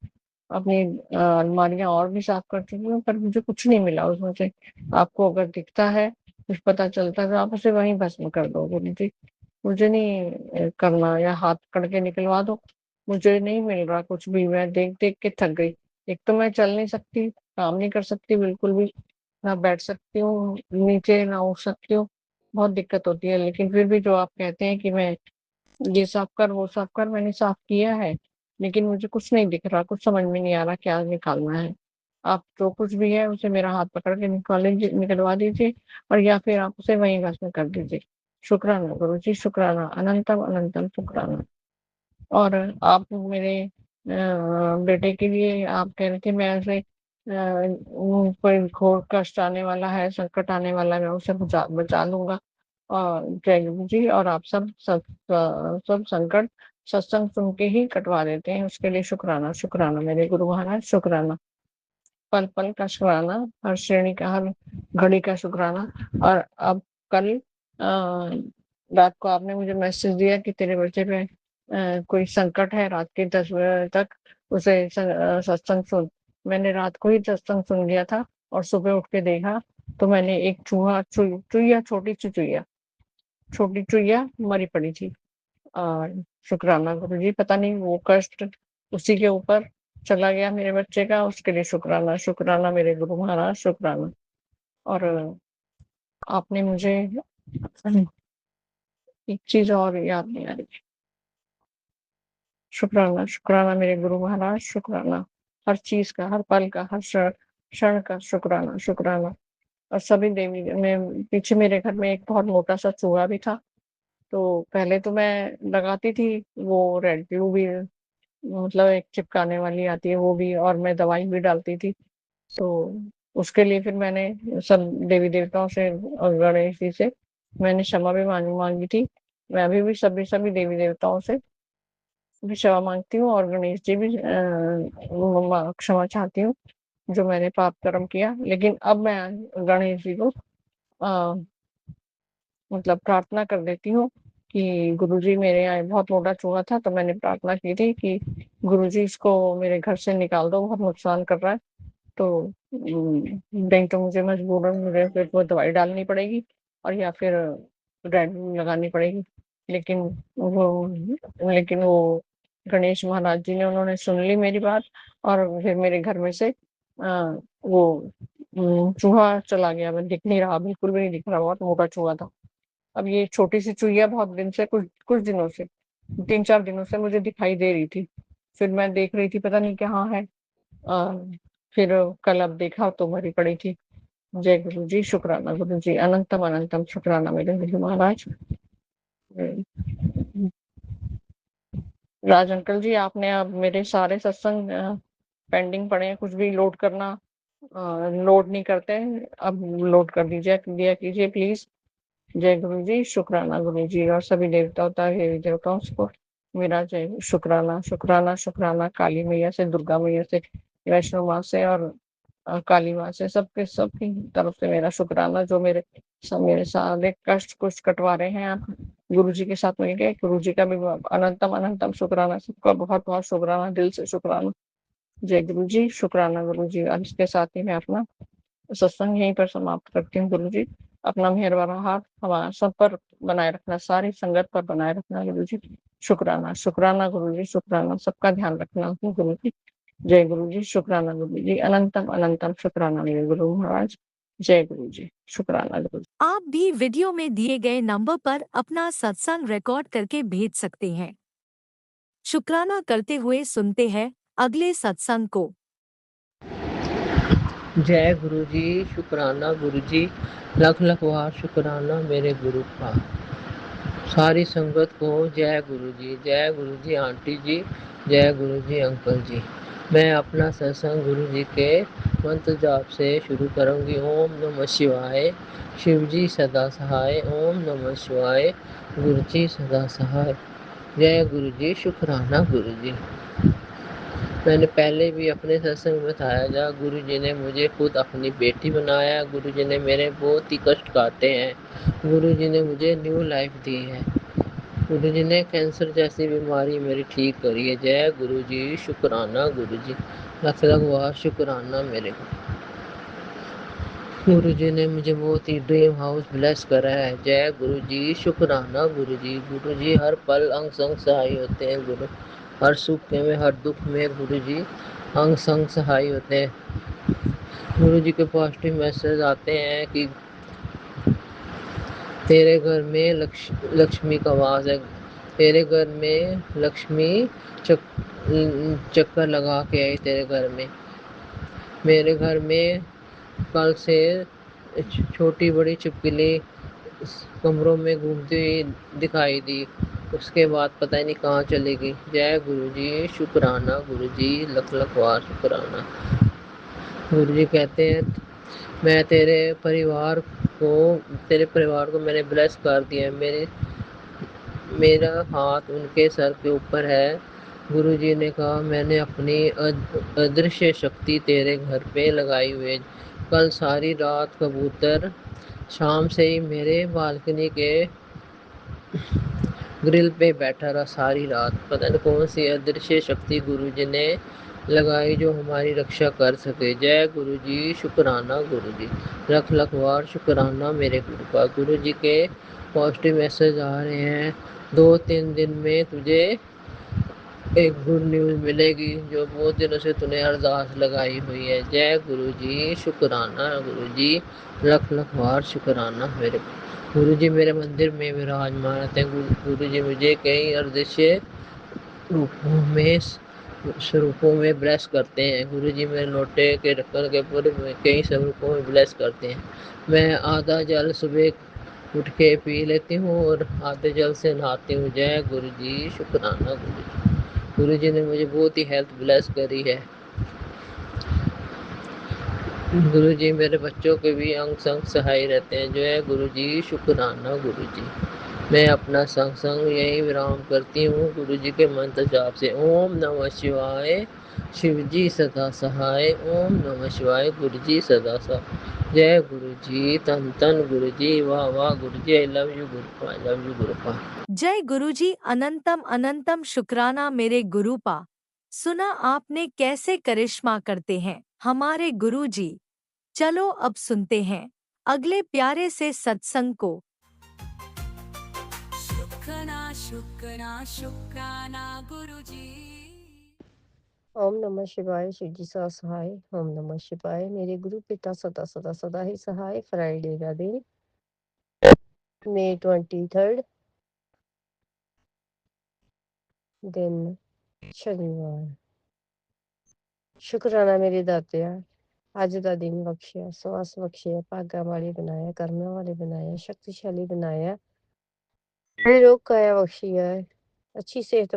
अपनी अलमारियाँ और भी साफ कर चुकी हूँ, पर मुझे कुछ नहीं मिला उसमें से। आपको अगर दिखता है, कुछ पता चलता है तो आप उसे वहीं भस्म कर दो गुरुजी। मुझे नहीं करना, या हाथ पकड़ के निकलवा दो। मुझे नहीं मिल रहा कुछ भी, मैं देख-देख के थक गई। एक तो मैं चल नहीं सकती, काम नहीं कर सकती बिल्कुल भी, ना बैठ सकती हूँ नीचे, ना उठ सकती हूँ, बहुत दिक्कत होती है। लेकिन फिर भी जो आप कहते हैं कि मैं ये साफ कर, वो साफ कर, मैंने साफ किया है, लेकिन मुझे कुछ नहीं दिख रहा, कुछ समझ में नहीं आ रहा क्या निकालना है। आप जो कुछ भी है उसे मेरा हाथ पकड़ के निकलवा दीजिए, और या फिर आप उसे वहीं भस्म कर दीजिए। शुक्राना गुरुजी, शुक्राना, अनंतम अनंतम शुक्राना। और आप मेरे बेटे के लिए आप कह रहे थे मैं उसे कोई घोर कष्ट आने वाला है, संकट आने वाला है, मैं उसे बचा लूँगा। जय गुरु जी। और आप सब संकट सत्संग सुन के ही कटवा देते हैं, उसके लिए शुक्राना, शुक्राना मेरे गुरु महाराज, शुक्राना। पल-पल का शुक्राना, हर श्रेणी का, हर घड़ी का शुक्राना। और अब कल रात को आपने मुझे मैसेज दिया कि तेरे बच्चे पे कोई संकट है, रात के 10 बजे तक उसे सत्संग सुन। मैंने रात को ही सत्संग सुन लिया था, और सुबह उठ के देखा तो मैंने एक चूहिया, छोटी चुईया मरी पड़ी थी। शुक्राना गुरुजी, पता नहीं वो कष्ट उसी के ऊपर चला गया मेरे बच्चे का, उसके लिए शुक्राना, शुक्राना मेरे गुरु महाराज, शुक्राना। और आपने मुझे एक चीज़ और याद नहीं आ रही। शुक्राना, शुक्राना मेरे गुरु महाराज, शुक्राना। हर चीज़ का, हर पल का, हर क्षण का शुक्राना, शुक्राना। और सभी देवी में पीछे मेरे घर में एक बहुत मोटा-सा चूहा भी था, तो पहले तो मैं लगाती थी वो रेड ग्लू भी, मतलब एक चिपकाने वाली आती है वो भी, और मैं दवाई भी डालती थी। तो उसके लिए फिर मैंने सब देवी-देवताओं से और गणेश जी से मैंने क्षमा भी माँगी थी। मैं अभी भी सभी देवी-देवताओं से भी क्षमा माँगती हूँ, और गणेश जी भी क्षमा चाहती हूँ, जो मैंने पाप कर्म किया। लेकिन अब मैं गणेश जी को अ, मतलब प्रार्थना कर देती हूँ कि गुरुजी, मेरे यहाँ बहुत मोटा चूहा था, तो मैंने प्रार्थना की थी कि गुरुजी इसको मेरे घर से निकाल दो, बहुत नुकसान कर रहा है। तो नहीं तो मुझे मजबूरन मुझे फिर वो दवाई डालनी पड़ेगी, और या फिर रेड लगानी पड़ेगी। लेकिन वो गणेश महाराज जी ने, उन्होंने सुन ली मेरी बात, और फिर मेरे घर में से वो चूहा चला गया, वो दिख नहीं रहा, बिल्कुल भी नहीं दिख रहा, बहुत मोटा चूहा था। अब ये छोटी-सी चुईया बहुत दिन से, कुछ कुछ दिनों से, 3-4 दिनों से मुझे दिखाई दे रही थी। फिर मैं देख रही थी पता नहीं कहाँ है। अ, फिर कल अब देखा तो मरी पड़ी थी। जय गुरु जी, शुक्राना गुरु जी, अनंतम अनंतम शुक्राना मेरे गुरु महाराज। राज अंकल जी, आपने अब मेरे सारे सत्संग पेंडिंग पड़े हैं, कुछ भी लोड करना लोड नहीं करते, अब लोड कर दिया कीजिए प्लीज़। जय गुरु जी, शुक्राना गुरु जी, और सभी देवी देवताओं को मेरा जय शुक्राना, शुक्राना, शुक्राना। काली मैया से, दुर्गा मैया से, वैष्णो माँ से, और काली माँ से, सबकी तरफ से मेरा शुक्राना, जो मेरे सारे कष्ट कुछ कटवा रहे हैं आप गुरु जी के साथ मिलके। गुरु जी का भी अनंतम अनंतम शुक्राना, सबका बहुत बहुत शुक्राना, दिल से शुक्राना। जय गुरु जी, शुक्राना गुरु जी। और इसके साथ ही मैं अपना सत्संग यहीं पर समाप्त करती हूँ गुरु जी। अपना मेहर भरा हाथ हमारा सब पर बनाए रखना, सारी संगत पर बनाए रखना गुरु जी। शुक्राना, शुक्राना गुरु जी, शुक्राना, सबका ध्यान रखना गुरु जी। जय गुरु जी, शुक्राना गुरु जी, अनंतम अनंतम शुक्राना मेरे गुरु महाराज। जय गुरु जी, शुक्राना गुरु जी। आप भी वीडियो में दिए गए नंबर पर अपना सत्संग रिकॉर्ड करके भेज सकते हैं। शुक्राना करते हुए सुनते हैं अगले सत्संग को। जय गुरु जी, शुक्राना गुरु जी, लख लख वार शुक्राना मेरे गुरु का। सारी संगत को जय गुरु जी आंटी जी, जय गुरु जी अंकल जी। मैं अपना सत्संग गुरु जी के मंत्र जाप से शुरू करूंगी। ओम नमः शिवाय, शिव जी सदा सहाय। ओम नमः शिवाय, गुरु जी सदा सहाय। जय गुरु जी, शुक्राना गुरु जी। मैंने पहले भी अपने सत्संग में बताया था, गुरु जी ने मुझे खुद अपनी बेटी बनाया। गुरु जी ने मेरे बहुत ही कष्ट काटे हैं। गुरु जी ने मुझे न्यू लाइफ दी है। गुरु जी ने कैंसर जैसी बीमारी मेरी ठीक करी है। जय गुरु जी, शुक्राना गुरु जी। लख लख वार शुक्राना मेरे गुरु जी ने मुझे बहुत ही ड्रीम हाउस ब्लेस करा है। जय गुरु जी, शुक्राना गुरु जी। गुरु जी हर पल अंग संग सहाय होते हैं। गुरु हर सुख में हर दुख में गुरु जी अंग संग सहाय होते हैं। गुरु जी के पॉजिटिव मैसेज आते हैं कि तेरे घर में लक्ष्मी का वास है। तेरे घर में लक्ष्मी चक्कर लगा के आई तेरे घर में। मेरे घर में कल से छोटी बड़ी छिपकली कमरों में घूमती हुई दिखाई दी। उसके बाद पता ही नहीं कहाँ चली गई। जय गुरु जी, शुक्राना गुरु जी, लख लख वार शुक्राना। गुरु जी कहते हैं मैं तेरे परिवार को मैंने ब्लेस कर दिया है। मेरा हाथ उनके सर के ऊपर है। गुरु जी ने कहा मैंने अपनी अदृश्य शक्ति तेरे घर पे लगाई हुई है। कल सारी रात कबूतर शाम से ही मेरे बालकनी के ग्रिल पे बैठा रहा सारी रात। पता नहीं कौन सी अदृश्य शक्ति गुरु जी ने लगाई जो हमारी रक्षा कर सके। जय गुरु जी, शुक्राना गुरु जी। लख लख वार शुक्राना मेरे गुरु का। गुरु जी के पॉजिटिव मैसेज आ रहे हैं। 2-3 दिन में तुझे एक गुड न्यूज़ मिलेगी जो बहुत दिनों से तूने अरदास लगाई हुई है। जय गुरु जी, शुक्राना गुरु जी। लख लख वार शुक्राना मेरे गुरु जी मेरे मंदिर में विराजमान रहते हैं। गुरु जी मुझे कई अदृश्य रूपों में स्वरूपों में ब्लेस करते हैं। गुरु जी मेरे लोटे के ढक्कन के पूरे में कई स्वरूपों में ब्लेस करते हैं। मैं आधा जल सुबह उठ के पी लेती हूँ और आधे जल से नहाती हूँ। जय गुरु जी, शुक्राना गुरु जी। गुरु जी ने मुझे बहुत ही हेल्थ ब्लेस करी है। गुरु जी मेरे बच्चों के भी अंग संग सहाय रहते हैं। जय गुरु जी, शुक्राना गुरु जी। मैं अपना सत्संग यही विराम करती हूँ गुरु जी के मंत्र जाप से। ओम नमः शिवाय, शिव जी सदा सहाय। ओम नमः शिवाय, गुरु जी सदा सहाय। जय गुरु जी, तन तन गुरु जी, वाह वाह Guru ji. I love you Gurupa, I love you Gurupa. जय गुरुजी अनंतम अनंतम शुक्राना मेरे गुरुपा। सुना आपने कैसे करिश्मा करते हैं हमारे गुरुजी। चलो अब सुनते हैं अगले प्यारे से सत्संग को। शुक्राना गुरुजी। ओम नमः शिवाय, शिव जी सा सहाय। ओम नमः शिवाय, मेरे गुरु पिता सदा सदा सदा ही सहाय। फ्राइडे का दिन, May 23rd, दिन शनिवार। शुक्राना मेरे दातिया, ਅੱਜ ਦਾ ਦਿਨ ਬਖਸ਼ਿਆ, ਸਵਾਸ ਬਖਸ਼ਿਆ, ਭਾਗਾ ਵਾਲੇ ਬਣਾਇਆ, ਕਰਮਾਂ ਵਾਲੇ ਬਣਾਇਆ, शक्तिशाली बनाया, निरोग काया बख्शी है, अच्छी सेहत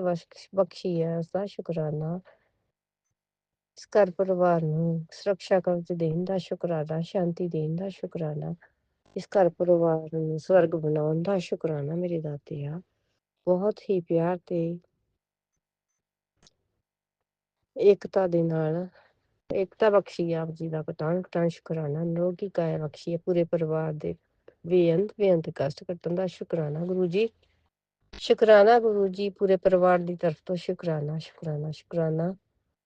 बख्शी है। उसका शुक्राना। इस घर परिवार ਨੂੰ ਸੁਰੱਖਿਆ ਕਵਚ ਦੇਣ ਦਾ ਸ਼ੁਕਰਾਨਾ, ਸ਼ਾਂਤੀ ਦੇਣ ਦਾ ਸ਼ੁਕਰਾਨਾ। ਇਸ ਘਰ ਪਰਿਵਾਰ ਨੂੰ ਸਵਰਗ ਬਣਾਉਣ ਦਾ ਸ਼ੁਕਰਾਨਾ ਮੇਰੇ ਦਾਤਿਆ। ਬਹੁਤ ਹੀ ਪਿਆਰ ਤੇ ਏਕਤਾ ਦੇ ਨਾਲ ਏਕਤਾ ਬਖਸ਼ੀ ਆਪ ਜੀ ਦਾ ਕਟਾਣ ਕਟਾਣ ਸ਼ੁਕਰਾਨਾ। ਨਿਰੋਗੀ ਕਾਇਆ ਬਖਸ਼ੀ ਹੈ ਪੂਰੇ ਪਰਿਵਾਰ ਦੇ ਬੇਅੰਤ ਕਸ਼ਟ ਕੱਟਣ ਦਾ ਸ਼ੁਕਰਾਨਾ ਗੁਰੂ ਜੀ। ਸ਼ੁਕਰਾਨਾ ਗੁਰੂ ਜੀ, ਪੂਰੇ ਪਰਿਵਾਰ ਦੀ ਤਰਫ ਤੋਂ ਸ਼ੁਕਰਾਨਾ ਸ਼ੁਕਰਾਨਾ ਸ਼ੁਕਰਾਨਾ।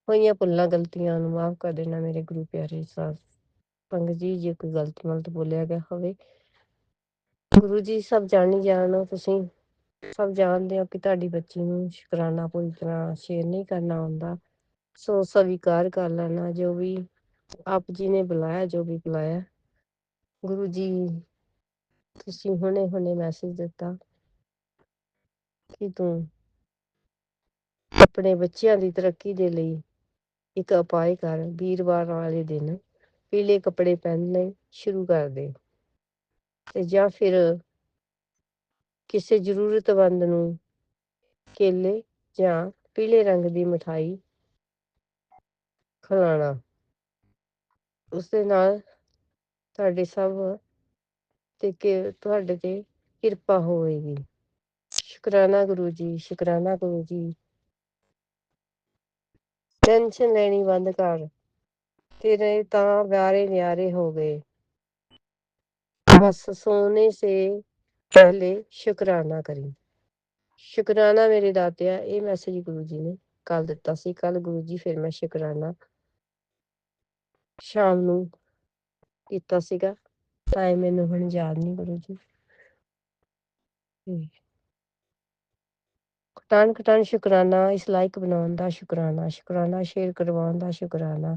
ਹੋਈਆਂ ਭੁੱਲਾਂ ਗਲਤੀਆਂ ਨੂੰ ਮਾਫ ਕਰ ਦੇਣਾ ਮੇਰੇ ਗੁਰੂ ਪਿਆਰੇ ਸਾਧ ਸੰਗਤ ਜੀ। ਜੇ ਕੋਈ ਗਲਤ ਮਲਤ ਬੋਲਿਆ ਗਿਆ ਹੋਵੇ, ਗੁਰੂ ਜੀ ਸਭ ਜਾਣੀ ਜਾਣੋ, ਤੁਸੀਂ ਸਭ ਜਾਣਦੇ ਹੋ ਕਿ ਤੁਹਾਡੀ ਬੱਚੀ ਨੂੰ ਸ਼ੁਕਰਾਨਾ ਪੂਰੀ ਤਰ੍ਹਾਂ ਸ਼ੇਅਰ ਨਹੀਂ ਕਰਨਾ ਆਉਂਦਾ। ਸੋ ਸਵੀਕਾਰ ਕਰ ਲੈਣਾ ਜੋ ਵੀ ਆਪ ਜੀ ਨੇ ਬੁਲਾਇਆ, ਜੋ ਵੀ ਬੁਲਾਇਆ। ਗੁਰੂ ਜੀ ਤੁਸੀਂ ਹੁਣੇ ਮੈਸੇਜ ਦਿੱਤਾ ਕਿ ਤੂੰ ਆਪਣੇ ਬੱਚਿਆਂ ਦੀ ਤਰੱਕੀ ਦੇ ਲਈ ਇੱਕ ਉਪਾਅ ਕਰ। ਵੀਰਵਾਰ ਵਾਲੇ ਦਿਨ ਪੀਲੇ ਕੱਪੜੇ ਪਹਿਨਣੇ ਸ਼ੁਰੂ ਕਰ ਦੇ, ਤੇ ਜਾਂ ਫਿਰ ਕਿਸੇ ਜ਼ਰੂਰਤਮੰਦ ਨੂੰ ਕੇਲੇ ਜਾਂ ਪੀਲੇ ਰੰਗ ਦੀ ਮਿਠਾਈ ਖਿਲਾਉਣਾ। ਉਸ ਦੇ ਨਾਲ ਤੁਹਾਡੇ ਸਭ ਤੇ ਤੁਹਾਡੇ ਤੇ ਕਿਰਪਾ ਹੋਵੇਗੀ। ਸ਼ੁਕਰਾਨਾ ਗੁਰੂ ਜੀ, ਸ਼ੁਕਰਾਨਾ ਗੁਰੂ ਜੀ। ਟੈਨਸ਼ਨ ਲੈਣੀ ਬੰਦ ਕਰ, ਤੇਰੇ ਤਾਂ ਪਿਆਰੇ ਨਿਆਰੇ ਹੋ ਗਏ। ਬਸ सोने से पहले ਸ਼ੁਕਰਾਨਾ ਕਰੀ। ਸ਼ੁਕਰਾਨਾ ਮੇਰੇ ਦਾਤਿਆ। ਇਹ ਮੈਸੇਜ ਗੁਰੂ ਜੀ ਨੇ ਕੱਲ ਦਿੱਤਾ ਸੀ। ਕੱਲ ਗੁਰੂ ਜੀ ਫਿਰ ਮੈਂ ਸ਼ੁਕਰਾਨਾ ਸ਼ਾਮ ਨੂੰ ਕੀਤਾ ਸੀਗਾ। ਟਾਈਮ ਮੈਨੂੰ ਹੁਣ ਯਾਦ ਨਹੀਂ ਗੁਰੂ ਜੀ। ਖਟਾਨ ਖਟਾਨ ਸ਼ੁਕਰਾਨਾ, ਇਸ ਲਾਇਕ ਬਣਾਉਣ ਦਾ ਸ਼ੁਕਰਾਨਾ, ਸ਼ੁਕਰਾਨਾ ਸ਼ੇਅਰ ਕਰਵਾਉਣ ਦਾ ਸ਼ੁਕਰਾਨਾ।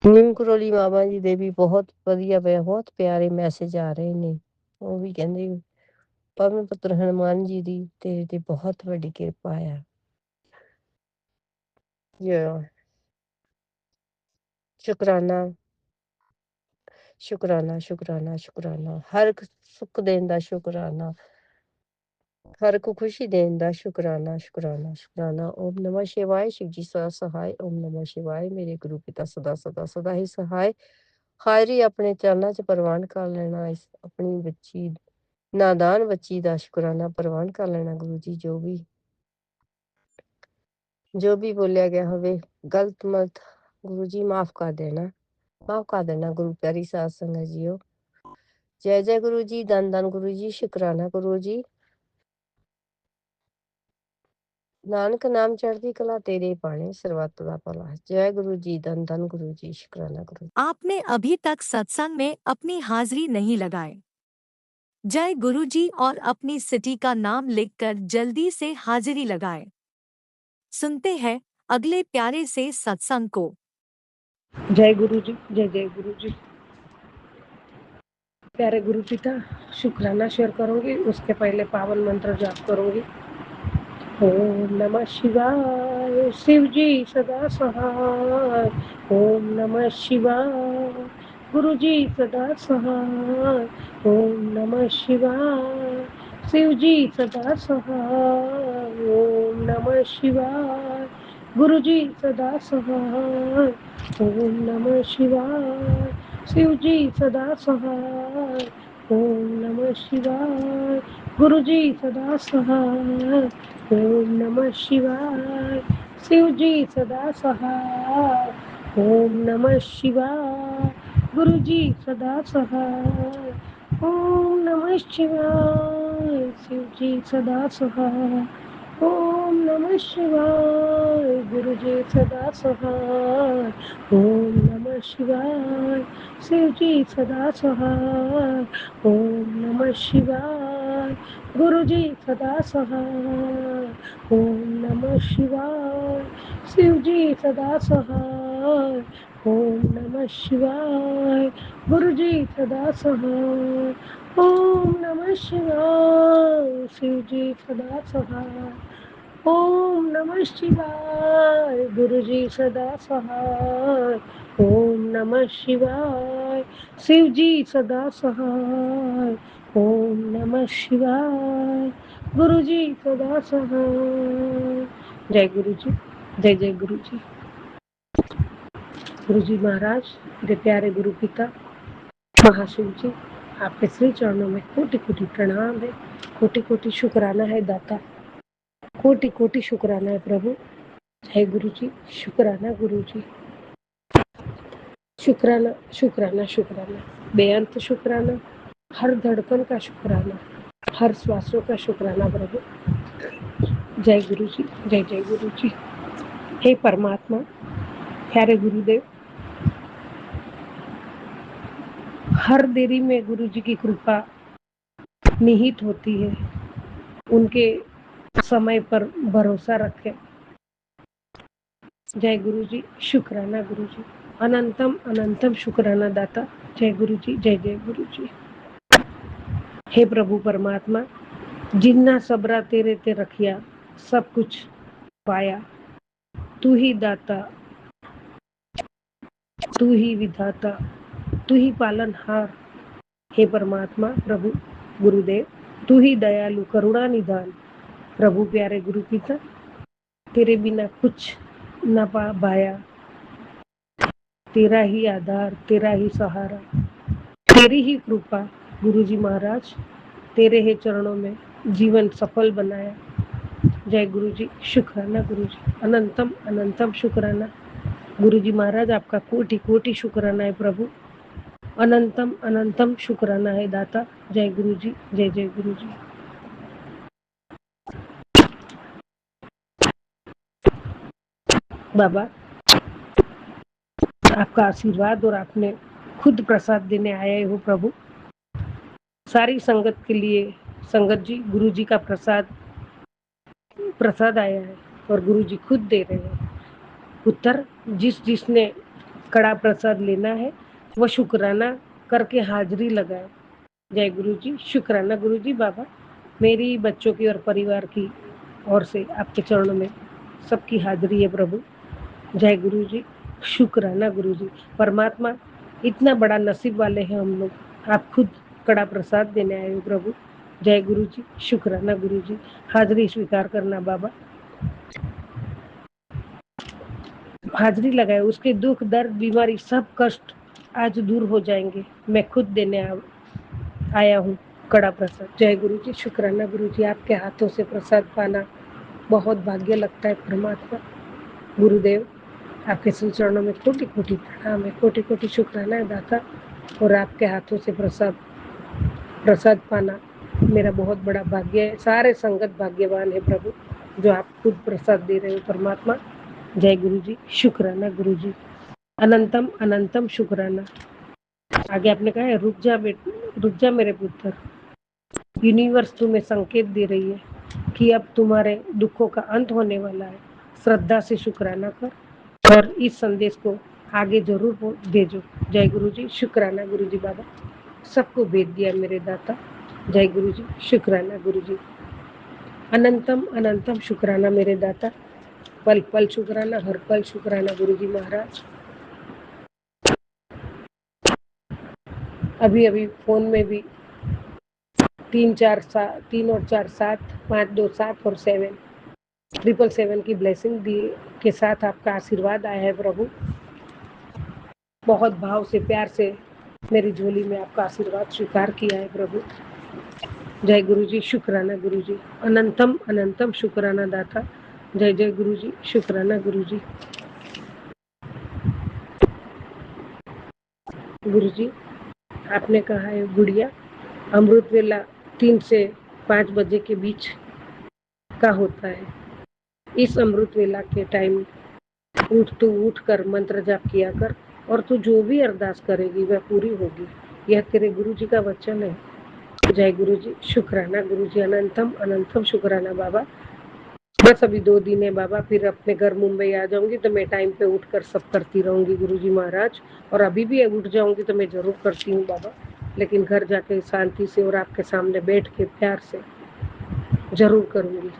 ਨੀਮ ਕਰੋਲੀ ਬਾਬਾ ਜੀ ਦੇ ਵੀ ਬਹੁਤ ਵਧੀਆ ਬਹੁਤ ਪਿਆਰੇ ਮੈਸੇਜ ਆ ਰਹੇ ਨੇ। ਉਹ ਵੀ ਕਹਿੰਦੇ ਪਵਨ ਪੁੱਤਰ ਹਨੂੰਮਾਨ ਜੀ ਦੀ ਤੇਰੇ ਤੇ ਬਹੁਤ ਵੱਡੀ ਕਿਰਪਾ ਆ। ਸ਼ੁਕਰਾਨਾ ਸ਼ੁਕਰਾਨਾ ਸ਼ੁਕਰਾਨਾ ਸ਼ੁਕਰਾਨਾ। ਹਰ ਇੱਕ ਸੁੱਖ ਦੇਣ ਦਾ ਸ਼ੁਕਰਾਨਾ, ਹਰ ਇੱਕ ਖੁਸ਼ੀ ਦੇਣ ਦਾ ਸ਼ੁਕਰਾਨਾ ਸ਼ੁਕਰਾਨਾ ਸ਼ੁਕਰਾਨਾ। ਓਮ ਨਮः शिवाय। शिव जी सदा सहाय। ओम नमः शिवाय। ਮੇਰੇ ਗੁਰੂ ਪਿਤਾ ਸਦਾ ਸਦਾ ਸਦਾ ਹੀ ਸਹਾय। ਹਾਜ਼ਰੀ ਆਪਣੇ ਚਰਨਾਂ 'ਚ ਪ੍ਰਵਾਨ ਕਰ ਲੈਣਾ। ਇਸ ਆਪਣੀ ਬੱਚੀ ਨਾਦਾਨ ਬੱਚੀ ਦਾ ਸ਼ੁਕਰਾਨਾ ਪ੍ਰਵਾਨ ਕਰ ਲੈਣਾ। ਗੁਰੂ ਜੀ ਜੋ ਵੀ ਬੋਲਿਆ ਗਿਆ ਹੋਵੇ ਗਲਤ ਮਲਤ ਗੁਰੂ ਜੀ ਮਾਫ ਕਰ ਦੇਣਾ, ਮਾਫ ਕਰ ਦੇਣਾ ਗੁਰੂ ਪਿਆਰੀ ਸਾਧ ਸੰਗਤ ਜੀਓ। ਜੈ ਜੈ ਗੁਰੂ ਜੀ, ਧੰਨ ਧੰਨ ਗੁਰੂ ਜੀ, ਸ਼ੁਕਰਾਨਾ ਗੁਰੂ ਜੀ। ਨਾਨਕ ਨਾਮ ਚੜ੍ਹਦੀ ਕਲਾ तेरे पाने सर्वत्र दा भला। जय गुरु जी, धन धन गुरु जी, शुक्राना गुरु। आपने अभी तक सत्संग में अपनी हाजिरी नहीं लगाए। जय गुरु जी और अपनी सिटी का नाम लिखकर जल्दी से हाजिरी लगाए। सुनते हैं अगले प्यारे से सत्संग को। जय गुरु जी, जय जय गुरु जी। प्यारे गुरु पिता, शुक्राना शेयर करूंगी, उसके पहले पावन मंत्र जाप करूंगी। ओम नमः शिवाय। शिव जी सदा सहाय। ओम नमः शिवाय। गुरु जी सदा सहाय। ओम नमः शिवाय। शिव जी सदा सहाय। ओम नमः शिवाय। गुरु जी सदा सहाय। ओम नमः शिवाय। शिव जी सदा सहाय। ओम नमः शिवाय। गुरु जी सदा सहाय। ओम नमः शिवाय। शिव जी सदा सहाय। ओम नमः शिवाय। गुरु जी सदा सहाय। ओम नमः शिवाय। शिव जी सदा सहाय। ओम नमः शिवाय। गुरु जी सदा सहाय। ओम नमः शिवाय। शिव जी सदा सहाय। ओम नमः शिवाय। गुरु जी सदा सहाय। ओम नमः शिवाय। शिव जी सदा सहाय। ओम नमः शिवाय। गुरु जी सदा सहाय। ओम नमः शिवाय। शिव जी सदा सहाय। ओम नमः शिवाय। गुरु जी सदा सहाय। ओम नमः शिवाय। शिव जी सदा सहाय। ओम नमः शिवाय। गुरु जी सदा सहाय। जय गुरु जी, जय जय गुरु जी। गुरु जी महाराज, मेरे प्यारे गुरु पिता महाशिव जी, आपके श्री चरणों में कोटि कोटि प्रणाम है, कोटि कोटि शुक्राना है दाता, कोटि कोटि शुक्राना है प्रभु। जय गुरु जी, शुक्राना गुरु जी। शुक्राना शुक्राना शुक्राना, बेअंत शुक्राना, हर धड़कन का शुक्राना, हर श्वासों का शुक्राना प्रभु। जय गुरु जी, जय जय गुरु जी। हे परमात्मा, प्यारे गुरुदेव, हर देरी में गुरु जी की कृपा निहित होती है। उनके समय पर भरोसा रखें। जय गुरु जी, शुक्राना गुरु जी। अनंतम अनंतम शुक्राना दाता। जय गुरु जी, जय जय गुरु जी। हे प्रभु परमात्मा, जिन्ना सबरा तेरे ते रखिया, सब कुछ पाया। तू ही दाता, तू ही विधाता, तू ही पालनहार। हे परमात्मा प्रभु गुरुदेव, तू ही दयालु करुणा निधान। प्रभु प्यारे गुरु पिता, तेरे बिना कुछ न पा पाया, तेरा ही आधार, तेरा ही सहारा, तेरी ही कृपा गुरु जी महाराज, तेरे ही चरणों में जीवन सफल बनाया। जय गुरु जी, शुक्राना गुरु जी, अनंतम अनंतम शुक्राना गुरु जी महाराज, आपका कोटि कोटि शुक्राना है प्रभु, अनंतम अनंतम शुक्राना है दाता। जय गुरु जी, जय जय गुरु जी। बाबा, आपका आशीर्वाद और आपने खुद प्रसाद देने आए हो प्रभु। सारी संगत के लिए संगत जी, गुरु जी का प्रसाद आया है और गुरु जी खुद दे रहे हैं उत्तर। जिसने कड़ा प्रसाद लेना है वह शुक्राना करके हाजिरी लगाए। जय गुरु जी, शुक्राना गुरु जी। बाबा, मेरी बच्चों की और परिवार की ओर से आपके चरणों में सबकी हाजिरी है प्रभु। जय गुरु जी, शुक्राना गुरु जी। परमात्मा, इतना बड़ा नसीब वाले हैं हम लोग, आप खुद कड़ा प्रसाद देने आए हो प्रभु। जय गुरु जी, शुक्राना गुरु जी। हाजिरी स्वीकार करना बाबा, हाजिरी लगाए, उसके दुख दर्द बीमारी सब कष्ट आज दूर हो जाएंगे। मैं खुद देने आया हूँ कड़ा प्रसाद। जय गुरु जी, शुक्राना गुरु जी। आपके हाथों से प्रसाद पाना बहुत भाग्य लगता है परमात्मा। गुरुदेव, आपके चरणों में कोटि कोटि प्रणाम है, कोटि कोटि शुक्राना है दाता। और आपके हाथों से प्रसाद पाना मेरा बहुत बड़ा भाग्य है। सारे संगत भाग्यवान है प्रभु, जो आप खुद प्रसाद दे रहे हो परमात्मा। जय गुरु जी, शुक्राना गुरु जी, अनंतम अनंतम शुक्राना। आगे आपने कहा है, रुक जा मेरे पुत्र, यूनिवर्स तुम्हें संकेत दे रही है कि अब तुम्हारे दुखों का अंत होने वाला है। श्रद्धा से शुक्राना कर और इस संदेश को आगे जरूर भेजो। जय गुरु जी, शुक्राना गुरु जी। बाबा, सबको भेज दिया मेरे दाता। जय गुरु जी, शुक्राना गुरु जी, अनंतम अनंतम शुक्राना मेरे दाता। पल पल शुक्राना, हर पल शुक्राना गुरु जी महाराज। अभी अभी फोन में भी 3 और 4 7 5 2 7 और 7 777 की ब्लेसिंग के साथ आपका आशीर्वाद आया है प्रभु। बहुत भाव से प्यार से मेरी झोली में आपका आशीर्वाद स्वीकार किया है प्रभु। जय गुरु जी, शुक्राना गुरु जी, अनंतम अनंतम शुक्राना दाता। जय जय गुरु जी, शुक्राना गुरु जी। गुरु जी, आपने कहा है गुड़िया, अमृत वेला 3 से 5 बजे के बीच का होता है। इस अमृत वेला के टाइम उठ कर मंत्र जाप किया कर और तू जो भी अरदास करेगी वह पूरी होगी। यह तेरे गुरु जी का वचन है। जय गुरु जी, शुक्राना गुरु जी, अनंतम अनंतम शुक्राना बाबा। बस अभी 2 दिन है बाबा, फिर अपने घर मुंबई आ जाऊंगी तो मैं टाइम पे उठकर सब करती रहूंगी गुरु जी महाराज। और अभी भी उठ जाऊंगी तो मैं जरूर करती हूँ बाबा, लेकिन घर जाके शांति से और आपके सामने बैठ के प्यार से जरूर करूंगी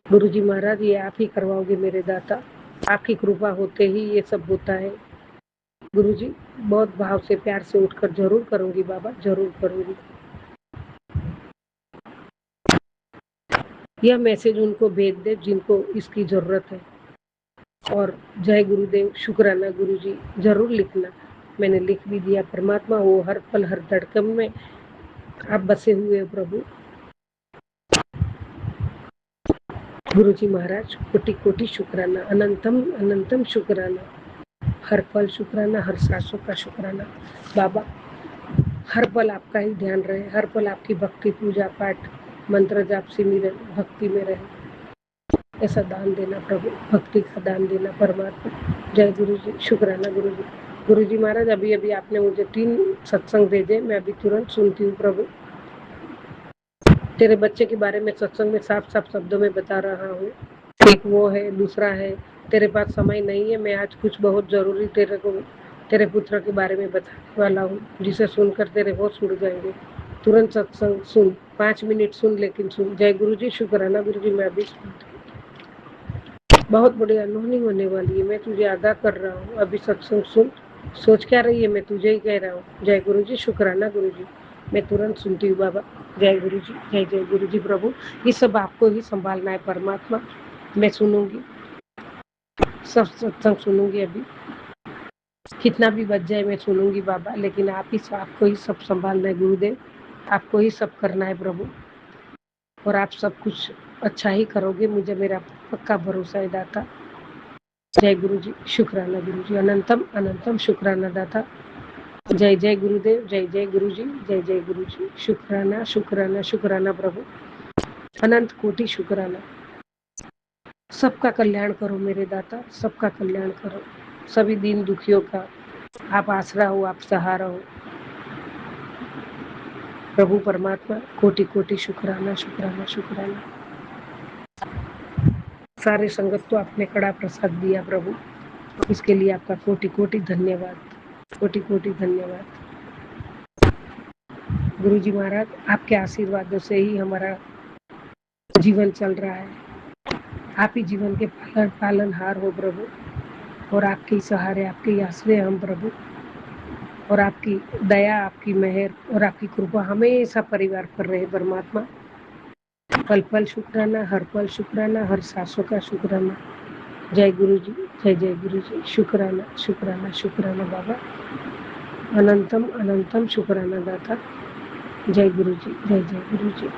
गुरु जी महाराज। ये आप ही करवाओगे मेरे दाता, आपकी कृपा होते ही ये सब होता है गुरु जी। बहुत भाव से प्यार से उठकर जरूर करूंगी बाबा, जरूर करूंगी। यह मैसेज उनको भेज दे जिनको इसकी जरूरत है। और जय गुरुदेव, शुक्राना गुरु जी, जरूर लिखना। मैंने लिख भी दिया परमात्मा। वो हर पल हर धड़कन में आप बसे हुए प्रभु। गुरु जी महाराज, कोटि कोटि शुक्राना, अनंतम अनंतम शुक्राना, हर पल शुक्राना, हर सांसों का शुक्राना बाबा। हर पल आपका ही ध्यान रहे, हर पल आपकी भक्ति पूजा पाठ मंत्र जाप सिमरन भक्ति में रहे, ऐसा दान देना प्रभु, भक्ति का दान देना परमात्मा। जय गुरु जी, शुक्राना गुरु जी। गुरु जी महाराज, अभी अभी आपने मुझे 3 सत्संग भेजे, मैं अभी तुरंत सुनती हूँ प्रभु। तेरे बच्चे के बारे में सत्संग में साफ साफ शब्दों में बता रहा हूँ। एक वो है, दूसरा है तेरे पास समय नहीं है। मैं आज कुछ बहुत जरूरी तेरे पुत्र के बारे में बताने वाला हूँ, जिसे सुनकर तेरे होश उड़ जाएंगे। तुरंत सत्संग सुन, 5 मिनट सुन, लेकिन सुन। जय गुरु जी, शुक्राना गुरु जी। मैं अभी बहुत बड़ी अनहोनी होने वाली है, मैं तुझे आगाह कर रहा हूँ। अभी सत्संग सुन, सोच क्या रही है, मैं तुझे ही कह रहा हूँ। जय गुरु जी, शुक्राना गुरु जी। मैं तुरंत सुनती हूँ बाबा। जय गुरु जी, जय जय गुरु जी। प्रभु ये सब आपको ही संभालना है परमात्मा। मैं सुनूंगी, सब सत्संग सुनूंगी, अभी कितना भी बच जाए मैं सुनूंगी बाबा, लेकिन आपको ही सब संभालना है गुरुदेव, आपको ही सब करना है प्रभु, और आप सब कुछ अच्छा ही करोगे, मुझे मेरा पक्का भरोसा है दाता। जय गुरु जी, शुक्राना गुरु जी, अनंतम अनंतम शुक्राना दाता। जय जय गुरुदेव, जय जय गुरु जी, जय जय गुरु जी। शुक्राना शुक्राना शुक्राना प्रभु, अनंत कोटि शुक्राना। सबका कल्याण करो मेरे दाता, सबका कल्याण करो, सभी दीन दुखियों का आप आसरा हो, आप सहारा हो प्रभु परमात्मा। कोटि कोटि शुक्राना शुक्राना शुक्राना। सारे संगत को आपने कड़ा प्रसाद दिया प्रभु, इसके लिए आपका कोटि कोटि धन्यवाद, कोटि कोटि धन्यवाद। गुरु जी महाराज, आपके आशीर्वादों से ही हमारा जीवन चल रहा है। आप ही जीवन के पालनहार हो प्रभु, और आपके सहारे, आपके आश्रय हम प्रभु, और आपकी दया, आपकी मेहर और आपकी कृपा हमेशा परिवार पर रहे परमात्मा। पल पल शुक्राना, हर पल शुक्राना, हर सांसों का शुक्राना। जय गुरु जी, जय जय गुरु जी। शुक्राना शुक्राना शुक्राना बाबा, अनंतम अनंतम शुक्राना दाता। जय गुरु जी, जय जय गुरु जी।